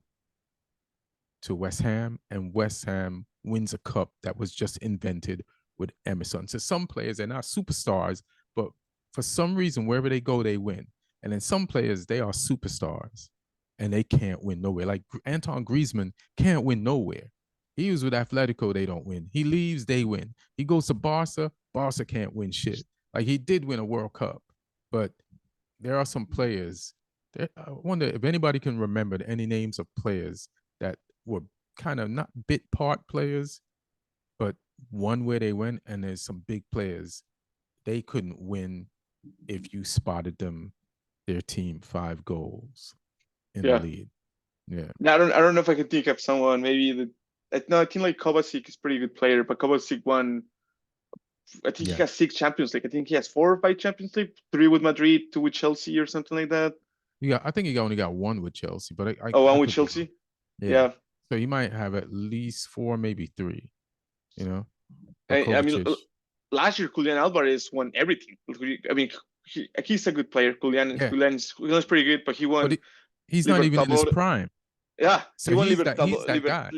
[SPEAKER 1] West Ham, and West Ham wins a cup that was just invented with Emerson. So some players, they're not superstars, but for some reason, wherever they go, they win. And then some players, they are superstars and they can't win nowhere. Like Anton Griezmann can't win nowhere. He was with Atletico, they don't win. He leaves, they win. He goes to Barca, Barca can't win shit. Like he did win a World Cup, but there are some players. I wonder if anybody can remember any names of players that were kind of not bit part players, but one where they went, and there's some big players. They couldn't win if you spotted them, their team 5 goals in the
[SPEAKER 2] yeah.
[SPEAKER 1] lead. Yeah.
[SPEAKER 2] I don't know if I can think of someone maybe no, I think like Kovacic is a pretty good player, but Kovacic won. I think he
[SPEAKER 1] Yeah.
[SPEAKER 2] has 6 Champions League. I think he has 4 or 5 Champions League, 3 with Madrid, 2 with Chelsea, or something like that.
[SPEAKER 1] I think he only got one with Chelsea, but
[SPEAKER 2] Oh,
[SPEAKER 1] I
[SPEAKER 2] one with
[SPEAKER 1] could be wrong.
[SPEAKER 2] Chelsea.
[SPEAKER 1] Yeah.
[SPEAKER 2] Yeah.
[SPEAKER 1] So he might have at least 4, maybe 3, but
[SPEAKER 2] I mean,
[SPEAKER 1] Kovacic.
[SPEAKER 2] last year Julian Alvarez won everything. I mean, he's a good player.
[SPEAKER 1] Yeah.
[SPEAKER 2] Julian's pretty good, but he
[SPEAKER 1] But
[SPEAKER 2] won
[SPEAKER 1] he's not even in his
[SPEAKER 2] Libertadores.
[SPEAKER 1] prime.
[SPEAKER 2] Yeah, he
[SPEAKER 1] So
[SPEAKER 2] won
[SPEAKER 1] he's that guy.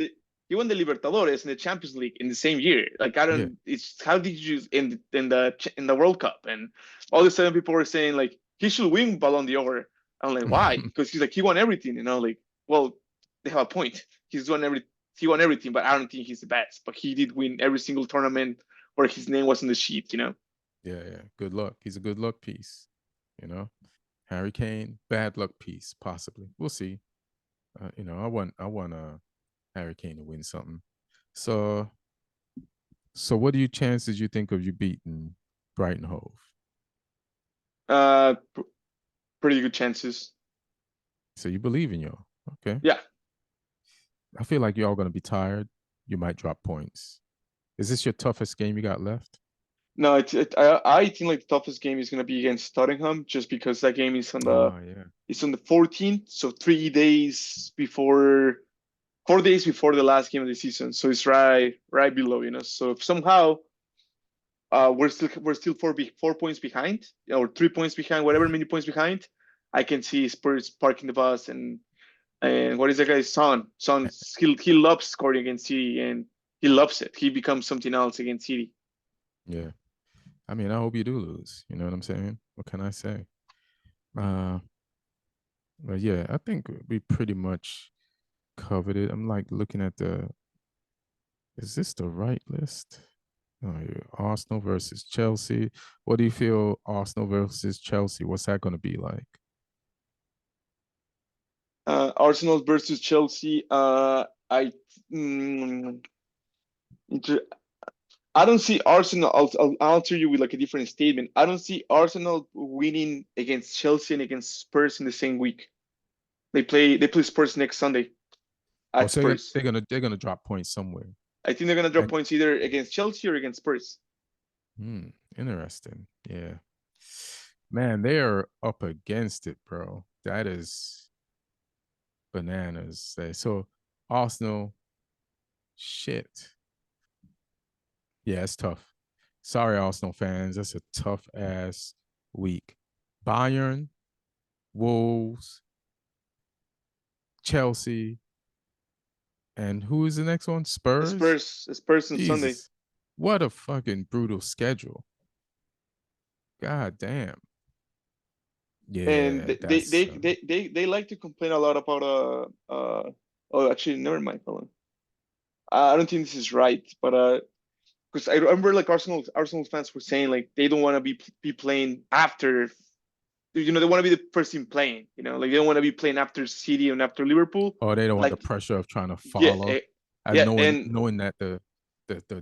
[SPEAKER 2] He won the Libertadores and the Champions League in the same year. Like I
[SPEAKER 1] Yeah.
[SPEAKER 2] don't. It's how did you in the World Cup, and all of a sudden people were saying like he should win Ballon d'Or. I'm like, why? Because he won everything. Like, well, they have a point. He won everything, but I don't think he's the best. But he did win every single tournament where his name was on the sheet.
[SPEAKER 1] Yeah, yeah. Good luck. He's a good luck piece. You know, Harry Kane, bad luck piece, possibly. We'll see. I want Harry Kane to win something. So, what do you chances you think of you beating Brighton Hove?
[SPEAKER 2] Uh, Pretty good chances.
[SPEAKER 1] So you believe in y'all? Okay.
[SPEAKER 2] Yeah.
[SPEAKER 1] I feel like y'all gonna be tired. You might drop points. Is this your toughest game you got left?
[SPEAKER 2] No, I think like the toughest game is gonna be against Tottenham, just because that game is on the
[SPEAKER 1] Oh yeah.
[SPEAKER 2] it's on the 14th, so 3 days before 4 days before the last game of the season, so it's right below, you know. So if somehow we're still 4 points behind, or 3 points behind, whatever many points behind, I can see Spurs parking the bus and what is that guy's son? He loves scoring against City and he loves it. He becomes something else against City.
[SPEAKER 1] Yeah. I mean, I hope you do lose. You know what I'm saying? What can I say? Uh, but yeah, I think we pretty much covered it. I'm like looking at is this the right list? Oh, yeah. Arsenal versus Chelsea. What do you feel Arsenal versus Chelsea? What's that going to be like?
[SPEAKER 2] Arsenal versus Chelsea. Mm, I don't see Arsenal. I'll answer you with like a different statement. I don't see Arsenal winning against Chelsea and against Spurs in the same week. They play Spurs next Sunday
[SPEAKER 1] Oh,
[SPEAKER 2] at
[SPEAKER 1] so they're,
[SPEAKER 2] Spurs.
[SPEAKER 1] they're gonna they're gonna drop points somewhere.
[SPEAKER 2] I think they're gonna drop
[SPEAKER 1] And
[SPEAKER 2] points either against Chelsea or against Spurs.
[SPEAKER 1] interesting. Yeah. Man, they are up against it, bro. That is bananas. So Arsenal, shit. Yeah, it's tough. Sorry, Arsenal fans. That's a tough ass week. Bayern, Wolves, Chelsea, and who is the next one? Spurs?
[SPEAKER 2] Spurs on Sunday.
[SPEAKER 1] Jesus. What a fucking brutal schedule. God damn.
[SPEAKER 2] And
[SPEAKER 1] Yeah,
[SPEAKER 2] they
[SPEAKER 1] that's
[SPEAKER 2] they they they like to complain a lot about oh, actually, never mind. Hold on. I don't think this is right, but because I remember like Arsenal fans were saying like they don't want to be playing after, you know, they want to be the first team playing, you know, like they don't want to be playing after City and after Liverpool.
[SPEAKER 1] oh, they don't want the
[SPEAKER 2] Like,
[SPEAKER 1] pressure of trying to
[SPEAKER 2] yeah,
[SPEAKER 1] follow and
[SPEAKER 2] yeah,
[SPEAKER 1] knowing
[SPEAKER 2] and
[SPEAKER 1] knowing that the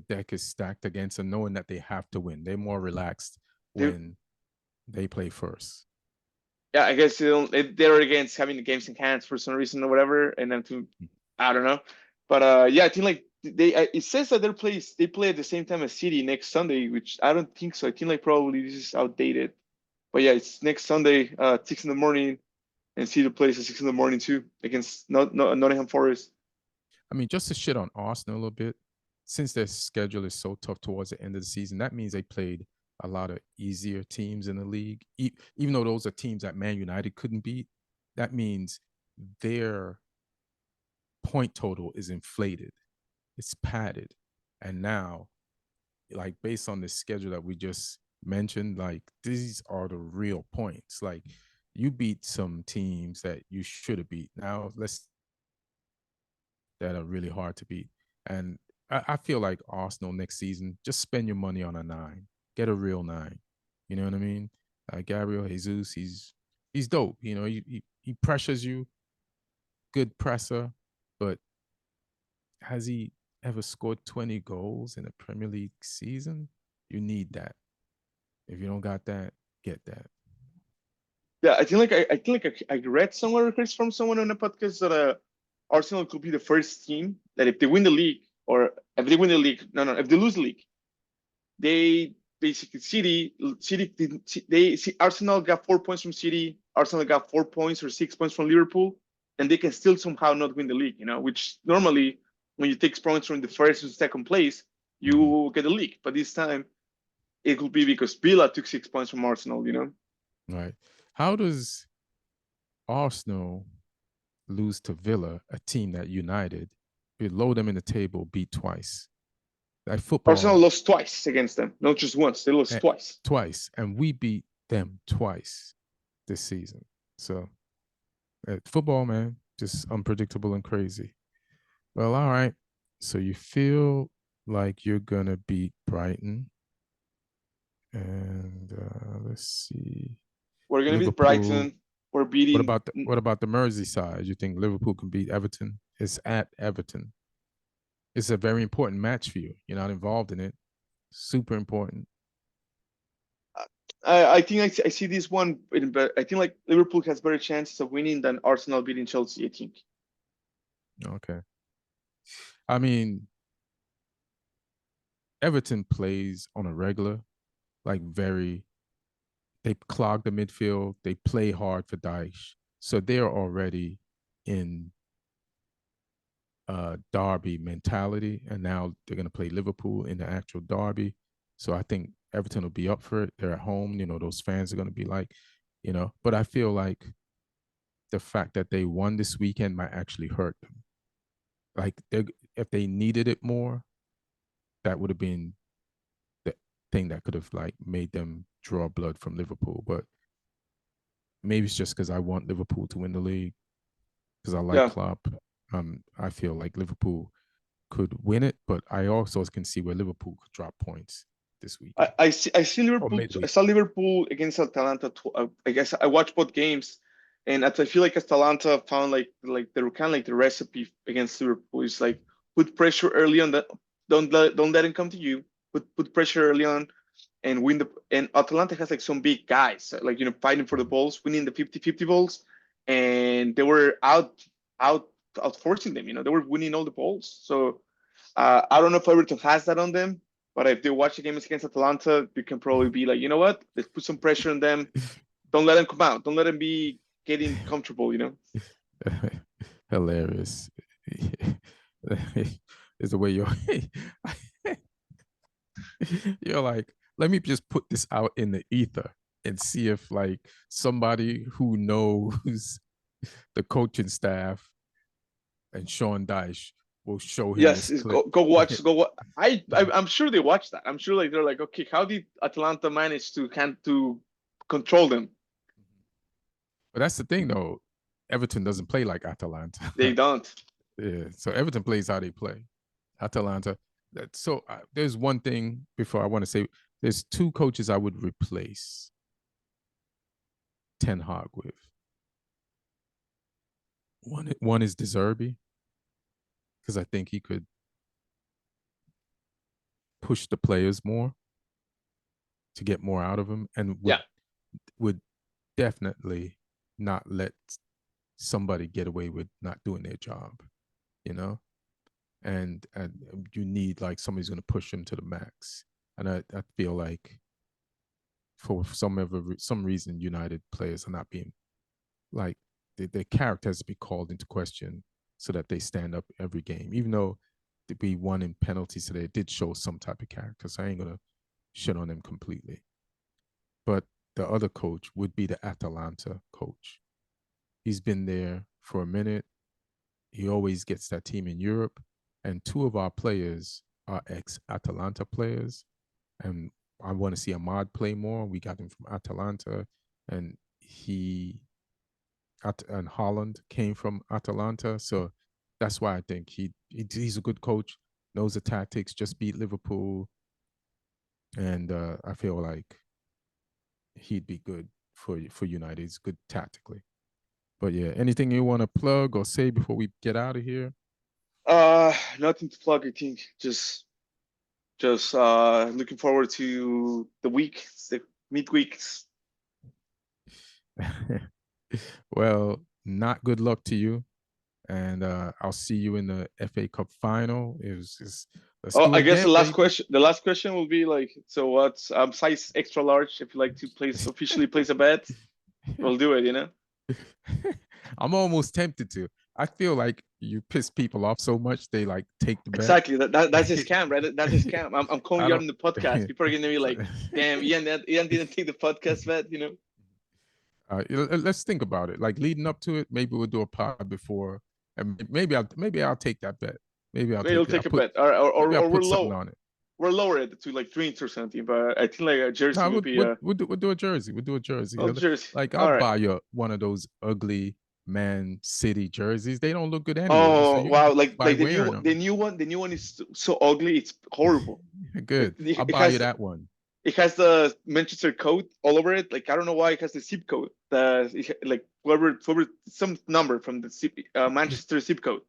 [SPEAKER 1] deck is stacked against them, knowing that they have to win. They're more relaxed
[SPEAKER 2] they,
[SPEAKER 1] when they play first.
[SPEAKER 2] yeah, I guess they're against having the games in hands for some reason or whatever, and then to, I don't know, but yeah, I think like it says that they play at the same time as City next Sunday, which I don't think so. I think like probably this is outdated, but yeah, it's next Sunday, 6 in the morning, and City plays at 6 in the morning too against Nottingham Forest.
[SPEAKER 1] I mean, just to shit on Arsenal a little bit, since their schedule is so tough towards the end of the season, that means they played a lot of easier teams in the league. Even though those are teams that Man United couldn't beat, that means their point total is inflated. It's padded. And now, like based on the schedule that we just mentioned, like these are the real points. Like you beat some teams that you should have beat. Now let's that are really hard to beat. And I feel like Arsenal next season, just spend your money on a 9. Get a real 9. You know what I mean? Gabriel Jesus, he's dope. You know, he pressures you, good presser, but has he ever scored 20 goals in a Premier League season? You need that. If you don't got that, get that.
[SPEAKER 2] Yeah, I think like I read somewhere, Chris, from someone on a podcast that Arsenal could be the first team that if they win the league, or if they win the league, no, if they lose the league, they basically City they see Arsenal got 4 points from City, Arsenal got 4 points or 6 points from Liverpool, and they can still somehow not win the league. You know, which normally when you take points from the first and second place,
[SPEAKER 1] Mhm.
[SPEAKER 2] you get the league. But this time it could be because Villa took 6 points from Arsenal. You know.
[SPEAKER 1] Right. How does Arsenal lose to Villa, a team that United below them in the table beat twice? Like
[SPEAKER 2] Arsenal
[SPEAKER 1] football,
[SPEAKER 2] lost twice against them, not just once. They lost
[SPEAKER 1] eh,
[SPEAKER 2] twice.
[SPEAKER 1] twice, and we beat them twice this season. So football, man, just unpredictable and crazy. Well, all right. So you feel like you're gonna beat Brighton, and let's see,
[SPEAKER 2] We're gonna beat
[SPEAKER 1] Liverpool.
[SPEAKER 2] Brighton. We're
[SPEAKER 1] What
[SPEAKER 2] beating.
[SPEAKER 1] about the Merseyside? You think Liverpool can beat Everton? It's at Everton. It's a very important match for you. You're not involved in it. Super important.
[SPEAKER 2] I think I see this one, but I think like Liverpool has better chances of winning than Arsenal beating Chelsea. I think.
[SPEAKER 1] Okay. I mean, Everton plays on a regular, like very. They clog the midfield. They play hard for Daesh, so they're already in derby mentality, and now they're going to play Liverpool in the actual derby. So I think Everton will be up for it. They're at home. Those fans are going to be like, But I feel like the fact that they won this weekend might actually hurt them. Like if they needed it more, that would have been the thing that could have like made them draw blood from Liverpool. But maybe it's just because I want Liverpool to win the league because I like
[SPEAKER 2] Yeah.
[SPEAKER 1] Klopp. I feel like Liverpool could win it, but I also can see where Liverpool could drop points this weekend
[SPEAKER 2] I see
[SPEAKER 1] or
[SPEAKER 2] Liverpool. I
[SPEAKER 1] midweek.
[SPEAKER 2] saw Liverpool against Atalanta. I guess I watched both games, and I feel like Atalanta found like the kind of like the recipe against Liverpool is like put pressure early on. That don't let him come to you. Put pressure early on and win the. And Atalanta has like some big guys like fighting for the balls, winning the 50-50 balls, and they were out forcing them. They were winning all the balls. So I don't know if Everton has that on them, but if they watch the games against Atalanta, you can probably be like, you know what? Let's put some pressure on them. Don't let them come out. Don't let them be getting comfortable.
[SPEAKER 1] Hilarious. Is the way you're like, let me just put this out in the ether and see if like somebody who knows the coaching staff and Sean Dyche will show him
[SPEAKER 2] Yes,
[SPEAKER 1] this
[SPEAKER 2] is
[SPEAKER 1] clip.
[SPEAKER 2] go watch. Go. I'm sure they watch that. I'm sure like they're like, okay, how did Atalanta manage to control them?
[SPEAKER 1] But that's the thing, though. Everton doesn't play like Atalanta.
[SPEAKER 2] They don't.
[SPEAKER 1] Yeah, so Everton plays how they play. Atalanta. So there's one thing before I want to say. There's two coaches I would replace Ten Hag with. One is De Zerbi because I think he could push the players more to get more out of them, and would
[SPEAKER 2] Yeah.
[SPEAKER 1] would definitely not let somebody get away with not doing their job. You know, and you need like somebody's going to push them to the max. And I feel like for some reason United players are not being like their character has to be called into question so that they stand up every game, even though we won in penalties today. It did show some type of character, so I ain't gonna shit on them completely. But the other coach would be the Atalanta coach. He's been there for a minute. He always gets that team in Europe, and two of our players are ex-Atalanta players, and I want to see Ahmad play more. We got him from Atalanta, and and Holland came from Atalanta, so that's why I think he's a good coach, knows the tactics, just beat Liverpool, and I feel like he'd be good for United. He's good tactically. But yeah, anything you want to plug or say before we get out of here?
[SPEAKER 2] Nothing to plug. I think just looking forward to the midweeks.
[SPEAKER 1] Well, not good luck to you, and I'll see you in the FA Cup final. Let's
[SPEAKER 2] Oh,
[SPEAKER 1] do
[SPEAKER 2] I
[SPEAKER 1] it
[SPEAKER 2] guess the
[SPEAKER 1] again,
[SPEAKER 2] last
[SPEAKER 1] baby.
[SPEAKER 2] question. The last question will be like, so what's size extra large? If you like to officially place a bet, we'll do it.
[SPEAKER 1] I'm almost tempted to. I feel like you piss people off so much they like take the bet.
[SPEAKER 2] Exactly. That's a scam, right? That's a scam. I'm calling
[SPEAKER 1] I
[SPEAKER 2] you out
[SPEAKER 1] don't.
[SPEAKER 2] in the podcast. People are gonna be like, damn, Ian didn't take the podcast bet.
[SPEAKER 1] Let's think about it. Like leading up to it, maybe we'll do a pod before, and maybe I'll take that bet. Maybe I'll
[SPEAKER 2] Maybe we'll
[SPEAKER 1] take it.
[SPEAKER 2] take a bet, or
[SPEAKER 1] Maybe I'll
[SPEAKER 2] or
[SPEAKER 1] put something on it.
[SPEAKER 2] we're lower it to like drinks or something. But I think like a jersey
[SPEAKER 1] No,
[SPEAKER 2] would be a
[SPEAKER 1] we'll do a jersey. We'll do a jersey.
[SPEAKER 2] oh jersey.
[SPEAKER 1] Like I'll
[SPEAKER 2] All right.
[SPEAKER 1] buy you one of those ugly Man City jerseys. They don't look good anyway, so
[SPEAKER 2] Oh
[SPEAKER 1] you
[SPEAKER 2] wow! Like
[SPEAKER 1] by
[SPEAKER 2] like
[SPEAKER 1] wearing them.
[SPEAKER 2] the new one is so ugly. It's horrible.
[SPEAKER 1] Good. I'll
[SPEAKER 2] It
[SPEAKER 1] buy you
[SPEAKER 2] has
[SPEAKER 1] that one.
[SPEAKER 2] it has the Manchester code all over it. Like I don't know why it has the zip code. Like whoever some number from the
[SPEAKER 1] Your,
[SPEAKER 2] Manchester zip code.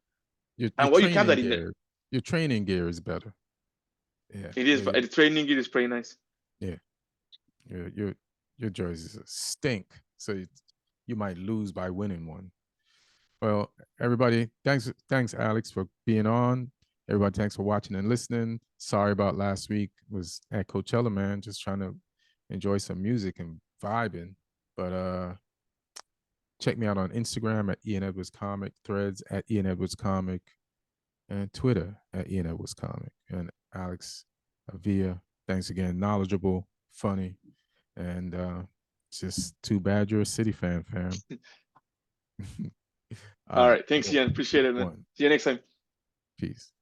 [SPEAKER 1] your
[SPEAKER 2] And why you have
[SPEAKER 1] training
[SPEAKER 2] that in there?
[SPEAKER 1] gear. Your training gear is better. Yeah,
[SPEAKER 2] It is.
[SPEAKER 1] yeah,
[SPEAKER 2] The training it is pretty nice.
[SPEAKER 1] yeah. Your jerseys stink. So you might lose by winning one. Well, everybody, thanks, Alex, for being on. Everybody, thanks for watching and listening. Sorry about last week. It was at Coachella, man, just trying to enjoy some music and vibing. But check me out on Instagram at Ian Edwards Comic, threads at Ian Edwards Comic. and Twitter at Ian Edwards Comic. And Alex Avila, thanks again. Knowledgeable, funny, and just too bad you're a City fan, fam.
[SPEAKER 2] All right. Thanks, Ian. Appreciate it, man.
[SPEAKER 1] One.
[SPEAKER 2] See you next time.
[SPEAKER 1] Peace.